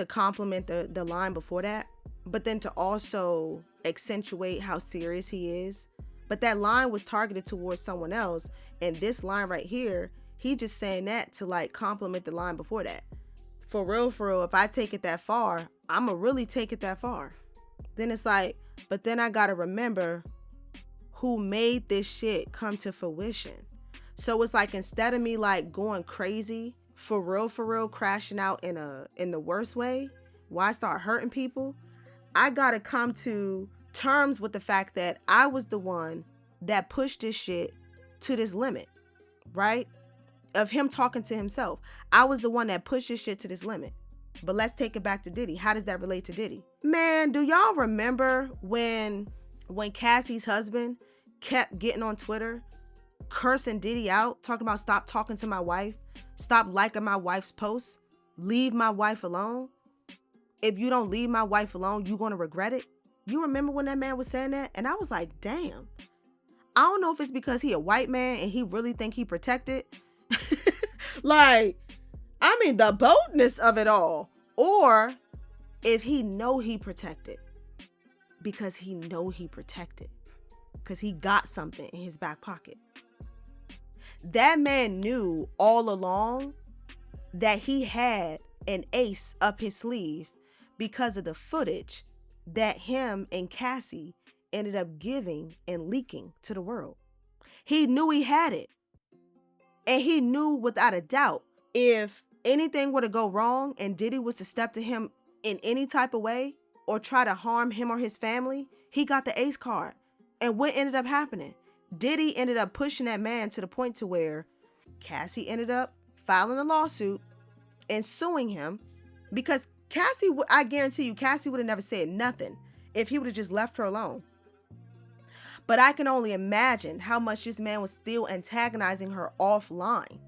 compliment the line before that, but then to also accentuate how serious he is. But that line was targeted towards someone else, and this line right here, he just saying that to like compliment the line before that. For real, if I take it that far, I'ma really take it that far. Then it's like, but then I gotta remember who made this shit come to fruition. So it's like, instead of me like going crazy for real crashing out in the worst way, why I start hurting people, I gotta come to terms with the fact that I was the one that pushed this shit to this limit, right? Of him talking to himself. I was the one that pushed this shit to this limit. But let's take it back to Diddy. How does that relate to Diddy? Man, do y'all remember when Cassie's husband kept getting on Twitter, cursing Diddy out, talking about stop talking to my wife, stop liking my wife's posts, leave my wife alone? If you don't leave my wife alone, you're going to regret it. You remember when that man was saying that? And I was like, damn. I don't know if it's because he a white man and he really think he protected. Like, I mean, the boldness of it all. Or if he know he protected. Because he know he protected. Because he got something in his back pocket. That man knew all along that he had an ace up his sleeve because of the footage that him and Cassie ended up giving and leaking to the world. He knew he had it. And he knew without a doubt, if anything were to go wrong and Diddy was to step to him in any type of way or try to harm him or his family, he got the ace card. And what ended up happening? Diddy ended up pushing that man to the point to where Cassie ended up filing a lawsuit and suing him because Cassie, I guarantee you, Cassie would have never said nothing if he would have just left her alone. But I can only imagine how much this man was still antagonizing her offline.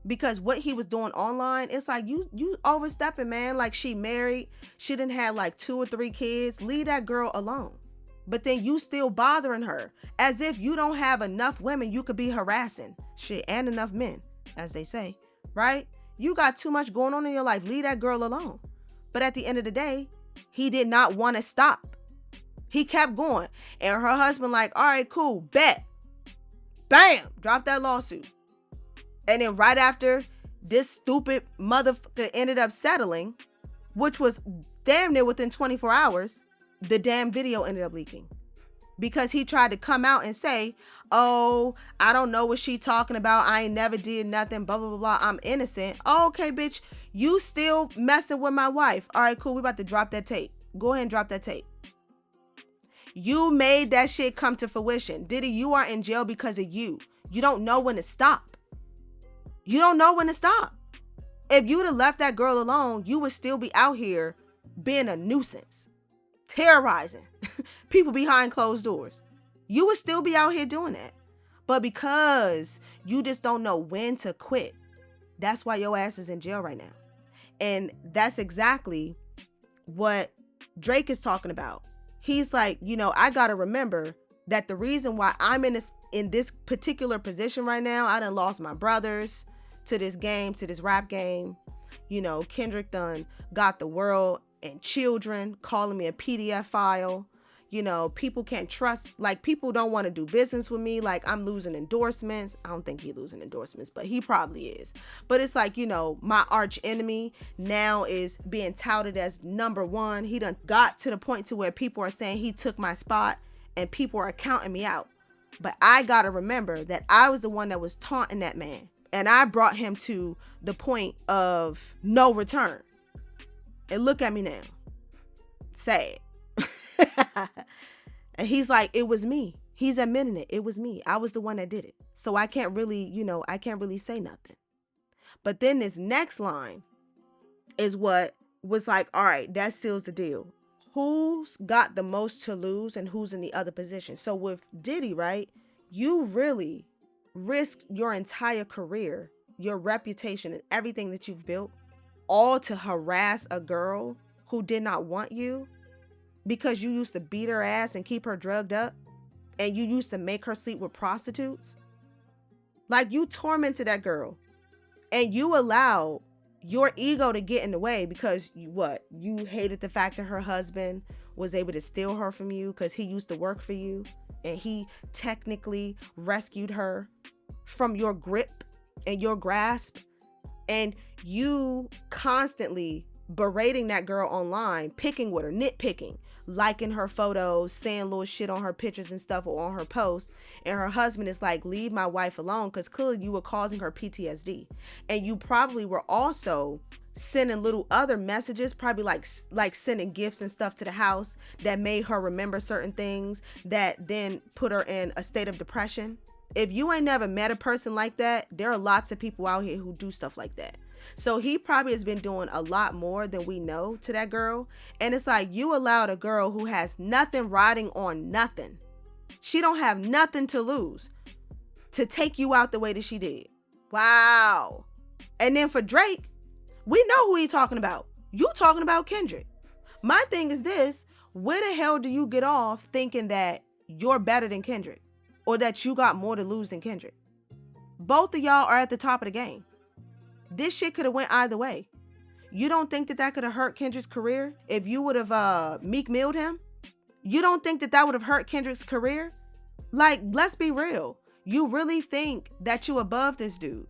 Because what he was doing online, it's like, you overstepping, man. Like, she married, she done had like 2 or 3 kids. Leave that girl alone. But then you still bothering her as if you don't have enough women you could be harassing. Shit, and enough men, as they say, right? You got too much going on in your life. Leave that girl alone. But at the end of the day, he did not want to stop. He kept going. And her husband like, all right, cool, bet. Bam, drop that lawsuit. And then right after this stupid motherfucker ended up settling, which was damn near within 24 hours, the damn video ended up leaking. Because he tried to come out and say, oh, I don't know what she talking about. I ain't never did nothing, blah, blah, blah, blah. I'm innocent. Oh, okay, bitch, you still messing with my wife. All right, cool, we about to drop that tape. Go ahead and drop that tape. You made that shit come to fruition. Diddy, you are in jail because of you. You don't know when to stop. You don't know when to stop. If you would have left that girl alone, you would still be out here being a nuisance, terrorizing people behind closed doors. You would still be out here doing that. But because you just don't know when to quit, that's why your ass is in jail right now. And that's exactly what Drake is talking about. He's like, you know, I got to remember that the reason why I'm in this particular position right now, I done lost my brothers to this game, to this rap game. You know, Kendrick done got the world and children calling me a PDF file. You know, people can't trust, like, people don't want to do business with me. Like, I'm losing endorsements. I don't think he's losing endorsements, but he probably is. But it's like, you know, my arch enemy now is being touted as #1. He done got to the point to where people are saying he took my spot and people are counting me out. But I got to remember that I was the one that was taunting that man. And I brought him to the point of no return. And look at me now. Sad. And he's like, it was me. He's admitting it. It was me. I was the one that did it. So I can't really, you know, I can't really say nothing. But then this next line is what was like, all right, that seals the deal. Who's got the most to lose and who's in the other position? So with Diddy, right, you really risked your entire career, your reputation, and everything that you've built, all to harass a girl who did not want you because you used to beat her ass and keep her drugged up, and you used to make her sleep with prostitutes. Like, you tormented that girl, and you allowed your ego to get in the way because you hated the fact that her husband was able to steal her from you because he used to work for you, and he technically rescued her from your grip and your grasp. And you constantly berating that girl online, picking with her, nitpicking, liking her photos, saying little shit on her pictures and stuff or on her posts, and her husband is like, leave my wife alone, because clearly you were causing her PTSD. And you probably were also sending little other messages, probably like sending gifts and stuff to the house that made her remember certain things that then put her in a state of depression. If you ain't never met a person like that, there are lots of people out here who do stuff like that. So he probably has been doing a lot more than we know to that girl. And it's like, you allowed a girl who has nothing riding on nothing, she don't have nothing to lose, to take you out the way that she did. Wow. And then for Drake, we know who he talking about. You talking about Kendrick. My thing is this: where the hell do you get off thinking that you're better than Kendrick, or that you got more to lose than Kendrick? Both of y'all are at the top of the game. This shit could have went either way. You don't think that could have hurt Kendrick's career if you would have Meek Milled him? You don't think that would have hurt Kendrick's career? Like, let's be real. You really think that you above this dude?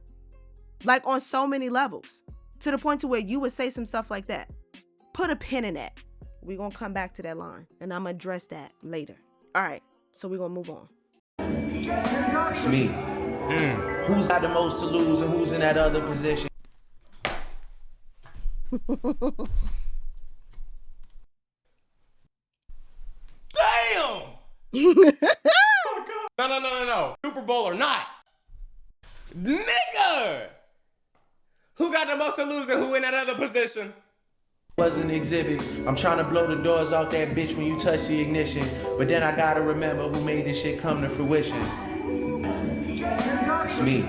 Like, on so many levels, to the point to where you would say some stuff like that. Put a pin in that. We're going to come back to that line, and I'm going to address that later. All right, so we're going to move on. It's me. Who's got the most to lose and who's in that other position? Damn! No. Super Bowl or not. Nigga! Who got the most to lose and who in that other position? Was an exhibit. I'm trying to blow the doors off that bitch when you touch the ignition. But then I gotta remember who made this shit come to fruition. It's me.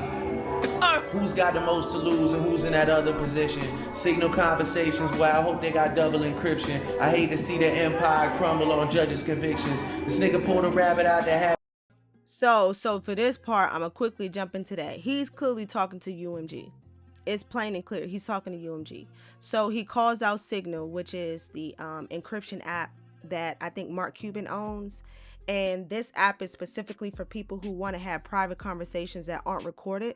It's us. Who's got the most to lose and who's in that other position? Signal conversations where I hope they got double encryption. I hate to see the empire crumble on judges' convictions. This nigga pulled a rabbit out the hat. So for this part, I'm gonna quickly jump into that. He's clearly talking to UMG. It's plain and clear. He's talking to UMG. So he calls out Signal, which is the encryption app that I think Mark Cuban owns. And this app is specifically for people who want to have private conversations that aren't recorded.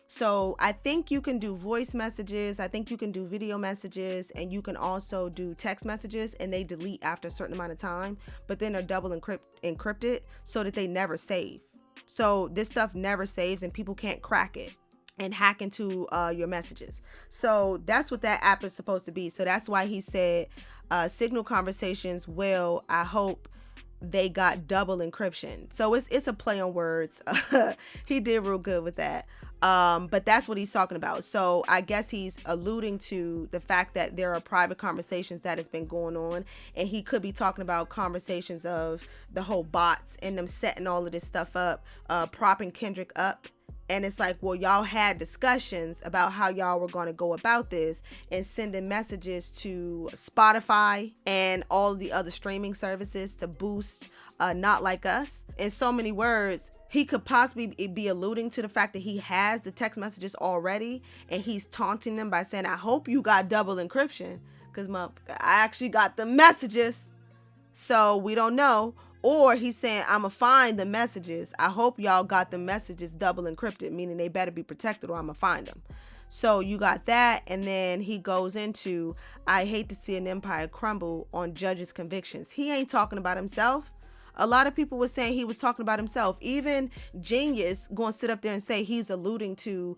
So I think you can do voice messages. I think you can do video messages, and you can also do text messages, and they delete after a certain amount of time, but then they're double encrypted so that they never save. So this stuff never saves and people can't crack it and hack into your messages. So that's what that app is supposed to be. So that's why he said Signal conversations, well, I hope they got double encryption. So it's a play on words. He did real good with that. But that's what he's talking about. So I guess he's alluding to the fact that there are private conversations that has been going on, and he could be talking about conversations of the whole bots and them setting all of this stuff up, propping Kendrick up. And it's like, well, y'all had discussions about how y'all were going to go about this and sending messages to Spotify and all the other streaming services to boost Not Like Us. In so many words, he could possibly be alluding to the fact that he has the text messages already, and he's taunting them by saying, I hope you got double encryption, because I actually got the messages. So we don't know. Or he's saying, I'm going to find the messages. I hope y'all got the messages double encrypted, meaning they better be protected or I'm going to find them. So you got that. And then he goes into, I hate to see an empire crumble on judges' convictions. He ain't talking about himself. A lot of people were saying he was talking about himself. Even Genius going to sit up there and say he's alluding to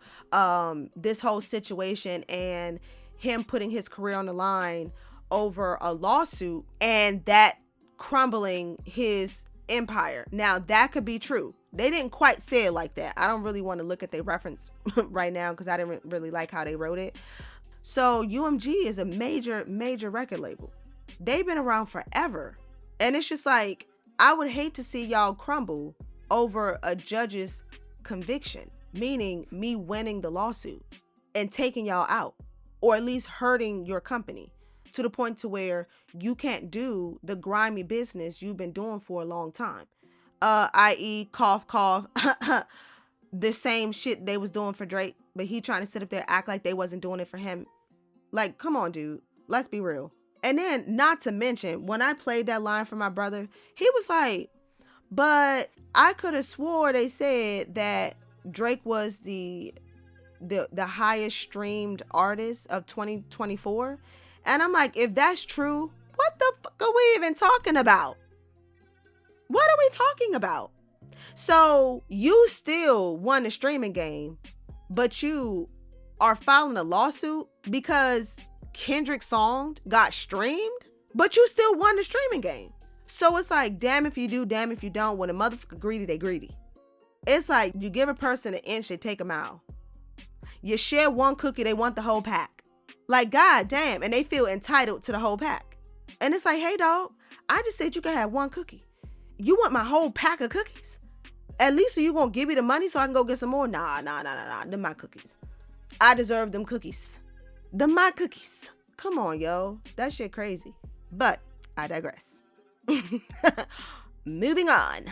this whole situation and him putting his career on the line over a lawsuit, and that crumbling his empire. Now that could be true. They didn't quite say it like that. I don't really want to look at their reference right now because I didn't really like how they wrote it. So UMG is a major record label. They've been around forever. And it's just like, I would hate to see y'all crumble over a judge's conviction, meaning me winning the lawsuit and taking y'all out, or at least hurting your company to the point to where you can't do the grimy business you've been doing for a long time. I.e. cough, the same shit they was doing for Drake, but he trying to sit up there act like they wasn't doing it for him. Like, come on, dude. Let's be real. And then, not to mention, when I played that line for my brother, he was like, but I could have swore they said that Drake was the highest streamed artist of 2024. And I'm like, if that's true, what the fuck are we even talking about? What are we talking about? So you still won the streaming game, but you are filing a lawsuit because Kendrick's song got streamed, but you still won the streaming game. So it's like, damn if you do, damn if you don't. When a motherfucker greedy, they greedy. It's like you give a person an inch, they take a mile. You share one cookie, they want the whole pack. Like, god damn, and they feel entitled to the whole pack. And it's like, hey dog, I just said you can have one cookie. You want my whole pack of cookies? At least are you gonna give me the money so I can go get some more? Nah. Them my cookies. I deserve them cookies. Them my cookies. Come on, yo. That shit crazy. But I digress. Moving on.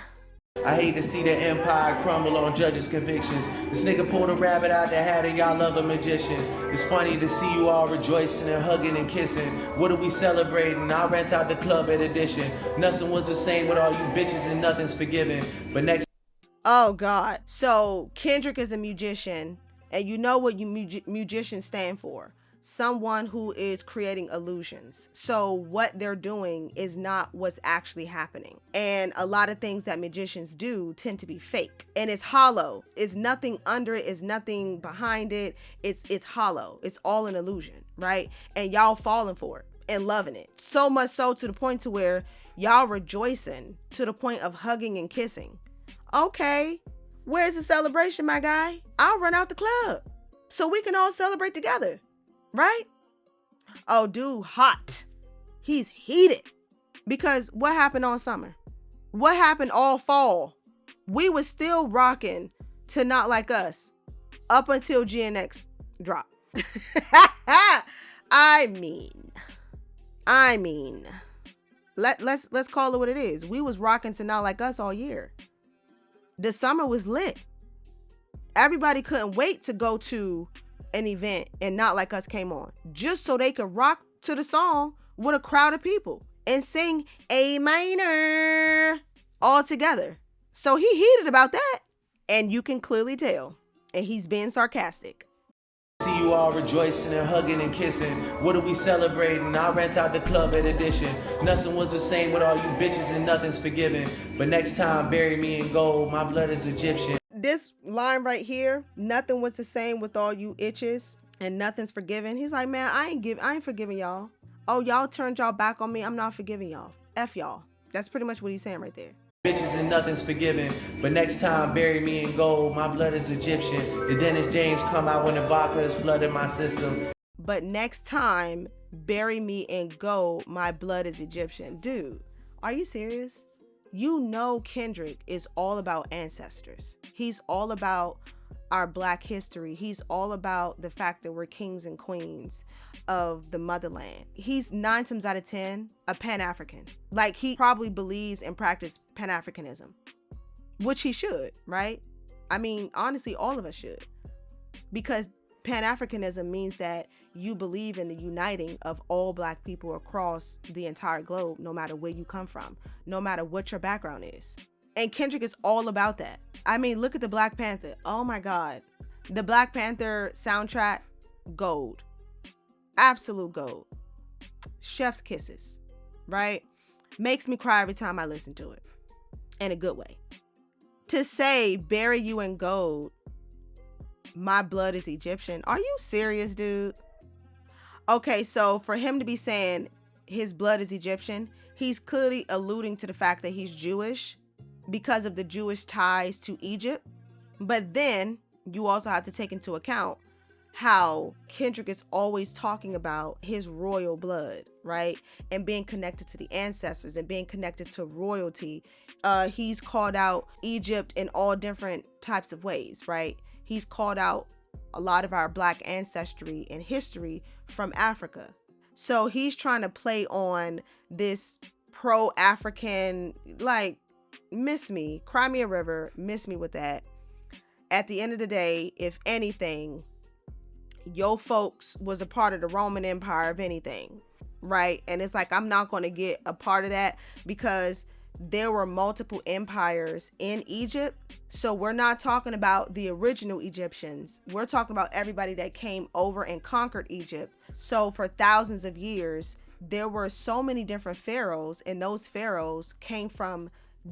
I hate to see the empire crumble on judges' convictions. This nigga pulled a rabbit out the hat and y'all love a magician. It's funny to see you all rejoicing and hugging and kissing. What are we celebrating? I'll rent out the club at Edition. Nothing was the same with all you bitches and nothing's forgiven. But next... Oh, God. So Kendrick is a musician, and you know what you musicians stand for. Someone who is creating illusions. So what they're doing is not what's actually happening. And a lot of things that magicians do tend to be fake. And it's hollow. It's nothing under it. It's nothing behind it. It's hollow. It's all an illusion, right? And y'all falling for it and loving it. So much so to the point to where y'all rejoicing to the point of hugging and kissing. Okay, where's the celebration, my guy? I'll run out the club so we can all celebrate together. Right? Oh, dude, hot. He's heated. Because what happened all summer? What happened all fall? We was still rocking to Not Like Us up until GNX dropped. I mean, let's call it what it is. We was rocking to Not Like Us all year. The summer was lit. Everybody couldn't wait to go to an event and Not Like Us came on just so they could rock to the song with a crowd of people and sing A minor all together. So he heated about that, and you can clearly tell, and he's being sarcastic. See you all rejoicing and hugging and kissing. What are we celebrating? I'll rent out the club at Edition. Nothing was the same with all you bitches and nothing's forgiven. But next time, bury me in gold. My blood is Egyptian. This line right here, nothing was the same with all you itches and nothing's forgiven. He's like, man, I ain't forgiving y'all. Oh, y'all turned y'all back on me. I'm not forgiving y'all. F y'all. That's pretty much what he's saying right there. Bitches and nothing's forgiven. But next time, bury me in gold. My blood is Egyptian. The Dennis James come out when the vodka is flooding my system. But next time, bury me in gold. My blood is Egyptian. Dude, are you serious? You know Kendrick is all about ancestors. He's all about our Black history. He's all about the fact that we're kings and queens of the motherland. He's 9 times out of 10 a Pan-African. Like, he probably believes and practices Pan-Africanism, which he should, right? I mean, honestly, all of us should, because Pan-Africanism means that you believe in the uniting of all Black people across the entire globe, no matter where you come from, no matter what your background is. And Kendrick is all about that. I mean, look at the Black Panther. Oh my God. The Black Panther soundtrack, gold. Absolute gold. Chef's kisses, right? Makes me cry every time I listen to it. In a good way. To say, bury you in gold, my blood is Egyptian. Are you serious, dude? Okay, so for him to be saying his blood is Egyptian, he's clearly alluding to the fact that he's Jewish because of the Jewish ties to Egypt. But then you also have to take into account how Kendrick is always talking about his royal blood, right? And being connected to the ancestors and being connected to royalty. He's called out Egypt in all different types of ways, right? He's called out a lot of our Black ancestry and history from Africa. So he's trying to play on this pro-African, like, miss me, cry me a river, miss me with that. At the end of the day, if anything, your folks was a part of the Roman Empire, if anything, right? And it's like, I'm not going to get a part of that because there were multiple empires in Egypt. So we're not talking about the original Egyptians. We're talking about everybody that came over and conquered Egypt. So for thousands of years, there were so many different pharaohs, and those pharaohs came from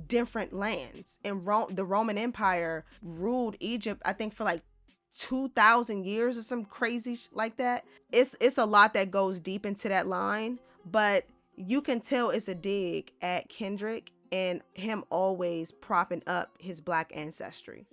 different lands. And the Roman Empire ruled Egypt, I think, for like 2,000 years or some crazy like that. It's a lot that goes deep into that line, but you can tell it's a dig at Kendrick and him always propping up his black ancestry.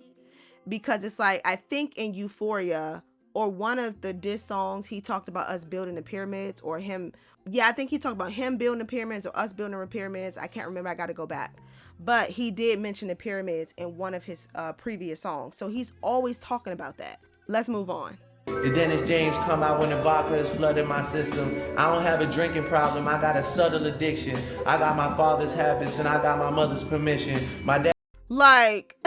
Because it's like, I think in Euphoria or one of the diss songs, he talked about us building the pyramids, or him. Yeah, I think he talked about him building the pyramids or us building the pyramids. I can't remember. I got to go back. But he did mention the pyramids in one of his previous songs. So he's always talking about that. Let's move on. The Dennis James come out when the vodka is flooding my system. I don't have a drinking problem. I got a subtle addiction. I got my father's habits and I got my mother's permission. My dad. Like,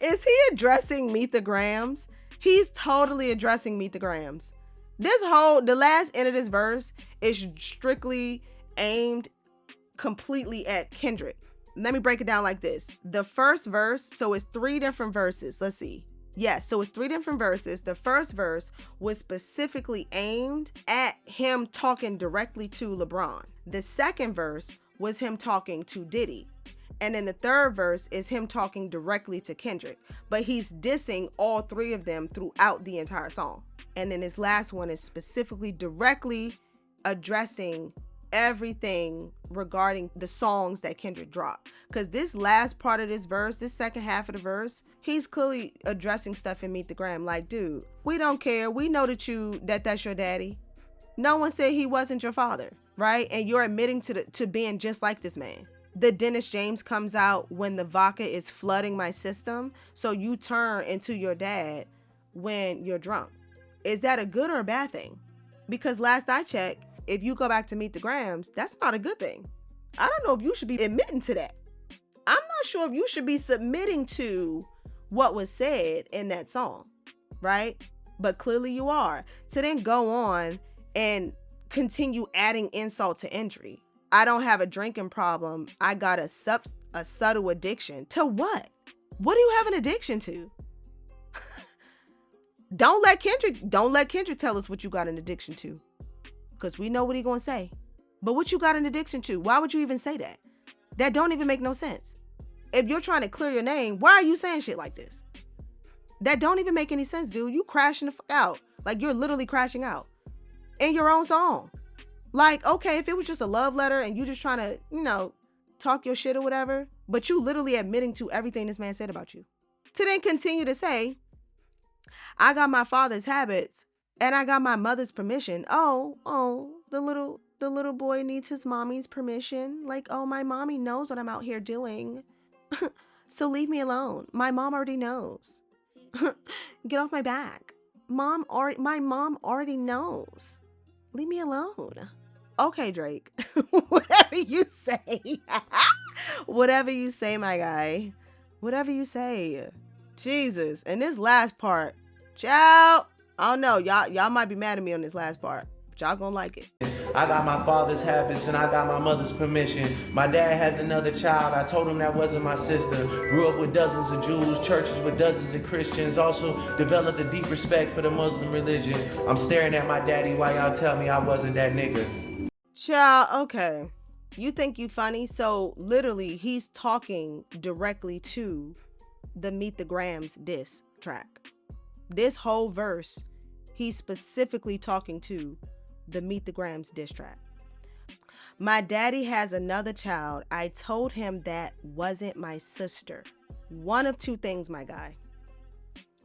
is he addressing Meet the Grams? He's totally addressing Meet the Grams. The last end of this verse is strictly aimed completely at Kendrick. Let me break it down like this. The first verse, so it's 3 different verses. Let's see. Yes, so it's 3 different verses. The first verse was specifically aimed at him talking directly to LeBron. The second verse was him talking to Diddy. And then the third verse is him talking directly to Kendrick. But he's dissing all 3 of them throughout the entire song. And then this last one is specifically directly addressing everything regarding the songs that Kendrick dropped. Because this last part of this verse, this second half of the verse, he's clearly addressing stuff in Meet the Gram. Like, dude, we don't care. We know that's your daddy. No one said he wasn't your father, right? And you're admitting to being just like this man. The Dennis James comes out when the vodka is flooding my system. So you turn into your dad when you're drunk. Is that a good or a bad thing? Because last I checked, if you go back to Meet the Grams, that's not a good thing. I don't know if you should be admitting to that. I'm not sure if you should be submitting to what was said in that song, right? But clearly you are. To then go on and continue adding insult to injury. I don't have a drinking problem. I got a subtle addiction. To what? What do you have an addiction to? Don't let Kendrick tell us what you got an addiction to. Because we know what he gonna say. But what you got an addiction to? Why would you even say that? That don't even make no sense. If you're trying to clear your name, why are you saying shit like this? That don't even make any sense, dude. You crashing the fuck out. Like, you're literally crashing out in your own song. Like, okay, if it was just a love letter and you just trying to, talk your shit or whatever, but you literally admitting to everything this man said about you. To then continue to say, I got my father's habits and I got my mother's permission. Oh, the little boy needs his mommy's permission. Like, oh, my mommy knows what I'm out here doing. So leave me alone. My mom already knows. Get off my back. My mom already knows. Leave me alone. Okay, Drake. Whatever you say. Whatever you say, my guy. Whatever you say. Jesus. And this last part. Ciao. I don't know. Y'all might be mad at me on this last part. But y'all gonna like it. I got my father's habits and I got my mother's permission. My dad has another child. I told him that wasn't my sister. Grew up with dozens of Jews, churches with dozens of Christians. Also developed a deep respect for the Muslim religion. I'm staring at my daddy while y'all tell me I wasn't that nigga. Child, okay. You think you funny? So literally he's talking directly to the Meet the Grams diss track. This whole verse, he's specifically talking to the Meet the Grams diss track. My daddy has another child. I told him that wasn't my sister. One of 2 things, my guy.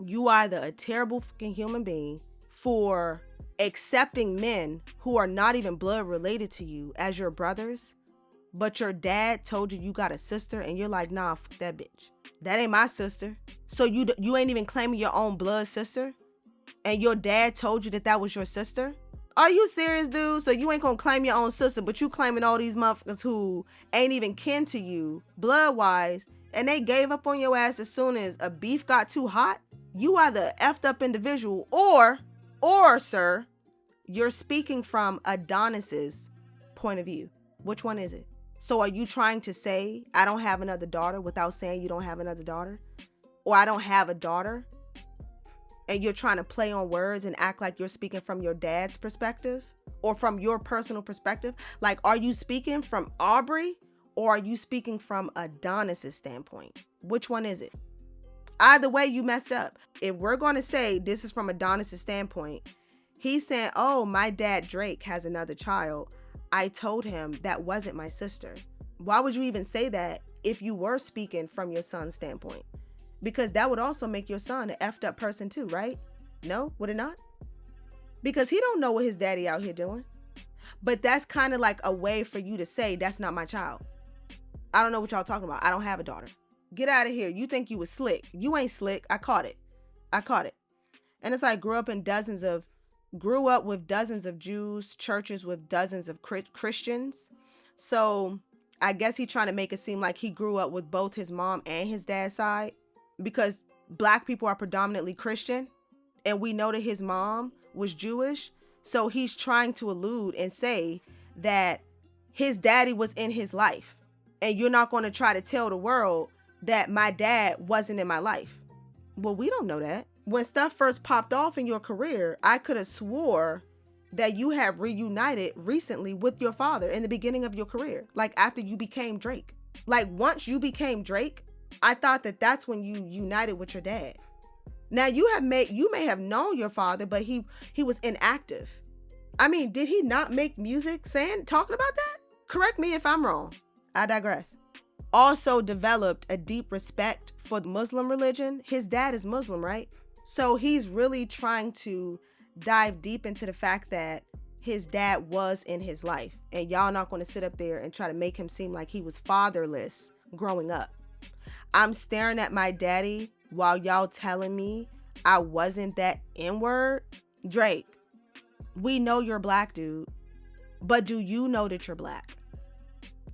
You are either a terrible fucking human being for accepting men who are not even blood related to you as your brothers, but your dad told you got a sister and you're like, nah, fuck that bitch. That ain't my sister. So you ain't even claiming your own blood sister, and your dad told you that was your sister? Are you serious, dude? So you ain't gonna claim your own sister, but you claiming all these motherfuckers who ain't even kin to you blood-wise, and they gave up on your ass as soon as a beef got too hot? You are the effed up individual, or sir, you're speaking from Adonis's point of view. Which one is it? So are you trying to say I don't have another daughter without saying you don't have another daughter? Or I don't have a daughter? and you're trying to play on words and act like you're speaking from your dad's perspective or from your personal perspective. Like, are you speaking from Aubrey or are you speaking from Adonis's standpoint? Which one is it? Either way, you messed up. If we're going to say this is from Adonis's standpoint, he's saying, oh, my dad Drake has another child. I told him that wasn't my sister. Why would you even say that if you were speaking from your son's standpoint? Because that would also make your son an effed up person too, right? No, would it not? Because he don't know what his daddy out here doing. But that's kind of like a way for you to say, that's not my child. I don't know what y'all talking about. I don't have a daughter. Get out of here. You think you was slick. You ain't slick. I caught it. And it's like grew up with dozens of Jews, churches with dozens of Christians. So I guess he trying to make it seem like he grew up with both his mom and his dad's side, because black people are predominantly Christian and we know that his mom was Jewish. So he's trying to allude and say that his daddy was in his life, and you're not going to try to tell the world that my dad wasn't in my life. Well, we don't know that. When stuff first popped off in your career, I could have swore that you have reunited recently with your father in the beginning of your career, like after you became Drake. Like once you became Drake, I thought that that's when you united with your dad. Now you may have known your father, but he was inactive. I mean, did he not make music talking about that? Correct me if I'm wrong. I digress. Also developed a deep respect for the Muslim religion. His dad is Muslim, right? So he's really trying to dive deep into the fact that his dad was in his life, and y'all not going to sit up there and try to make him seem like he was fatherless growing up. I'm staring at my daddy while y'all telling me I wasn't that N-word. Drake, we know you're black, dude, but do you know that you're black?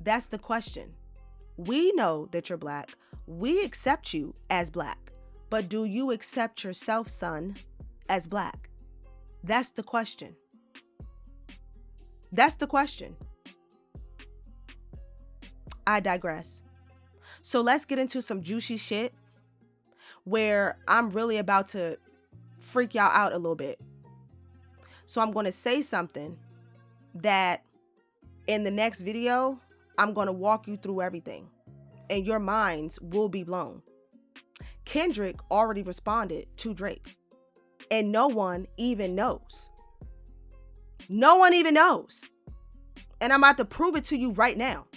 That's the question. We know that you're black. We accept you as black, but do you accept yourself, son, as black? That's the question. That's the question. I digress. So let's get into some juicy shit where I'm really about to freak y'all out a little bit. So I'm going to say something that in the next video, I'm going to walk you through everything and your minds will be blown. Kendrick already responded to Drake, and no one even knows. No one even knows. And I'm about to prove it to you right now.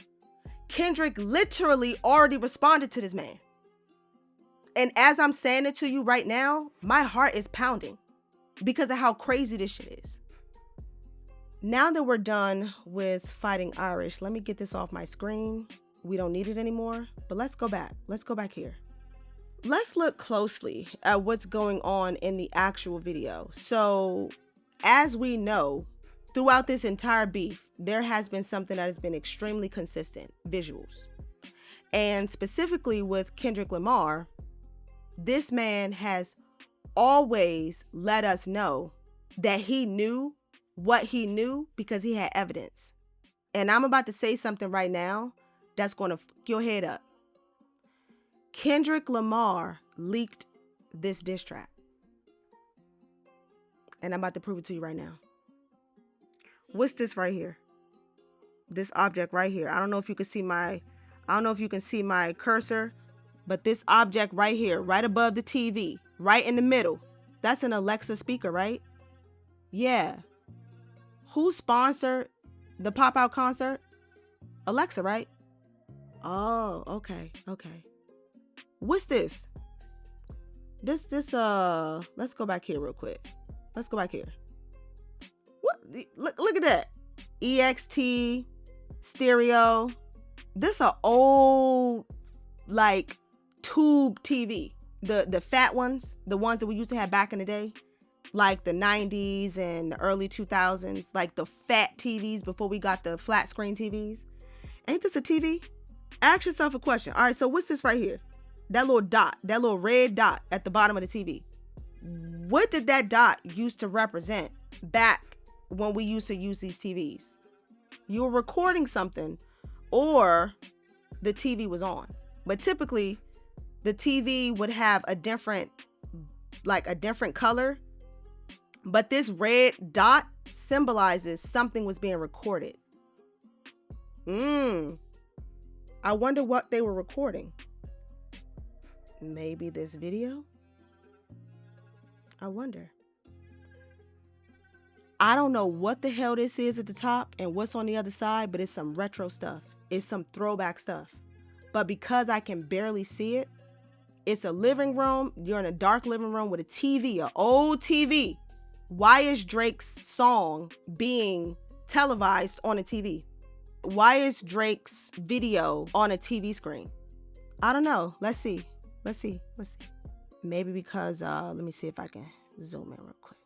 Kendrick literally already responded to this man. And as I'm saying it to you right now, my heart is pounding because of how crazy this shit is. Now that we're done with Fighting Irish, let me get this off my screen. We don't need it anymore, but let's go back. Let's go back here. Let's look closely at what's going on in the actual video. So, as we know, throughout this entire beef, there has been something that has been extremely consistent: visuals. And specifically with Kendrick Lamar, this man has always let us know that he knew what he knew because he had evidence. And I'm about to say something right now that's going to fuck your head up. Kendrick Lamar leaked this diss track. And I'm about to prove it to you right now. What's this right here? This object right here. I don't know if you can see my cursor, but this object right here, right above the TV, right in the middle, that's an Alexa speaker, right? Yeah. Who sponsored the Pop Out concert? Alexa, right? Oh, okay. What's this? Let's go back here real quick. Let's go back here. What? Look at that. EXT stereo. This a old like tube TV. The fat ones, the ones that we used to have back in the day, like the 90s and the early 2000s, like the fat TVs before we got the flat screen TVs. Ain't this a TV? Ask yourself a question. All right, so what's this right here? That little dot, that little red dot at the bottom of the TV. What did that dot used to represent back when we used to use these TVs? You were recording something or the TV was on. But typically, the TV would have a different like a different color, but this red dot symbolizes something was being recorded. I wonder what they were recording. Maybe this video? I wonder. I don't know what the hell this is at the top and what's on the other side, but it's some retro stuff. It's some throwback stuff. But because I can barely see it, it's a living room. You're in a dark living room with a TV, an old TV. Why is Drake's song being televised on a TV? Why is Drake's video on a TV screen? I don't know. Let's see. Maybe because, let me see if I can zoom in real quick.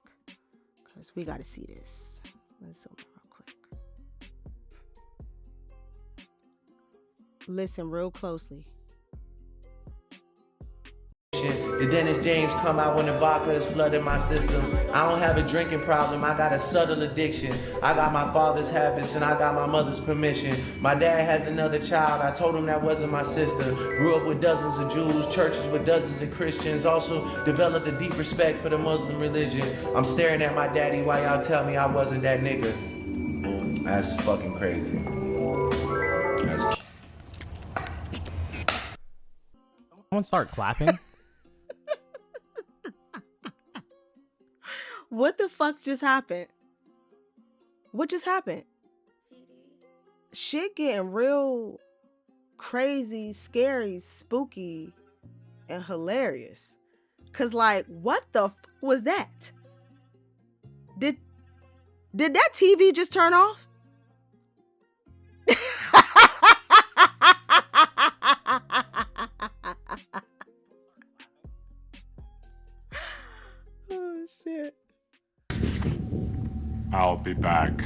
Because we got to see this. Let's zoom in real quick. Listen real closely. The Dennis James come out when the vodka is flooding my system. I don't have a drinking problem, I got a subtle addiction. I got my father's habits and I got my mother's permission. My dad has another child, I told him that wasn't my sister. Grew up with dozens of Jews, churches with dozens of Christians. Also developed a deep respect for the Muslim religion. I'm staring at my daddy while y'all tell me I wasn't that nigga. That's fucking crazy. Someone start clapping. What the fuck just happened? What just happened? Shit getting real crazy, scary, spooky, and hilarious. Cause like, what the was that? Did that TV just turn off? Oh shit. I'll be back.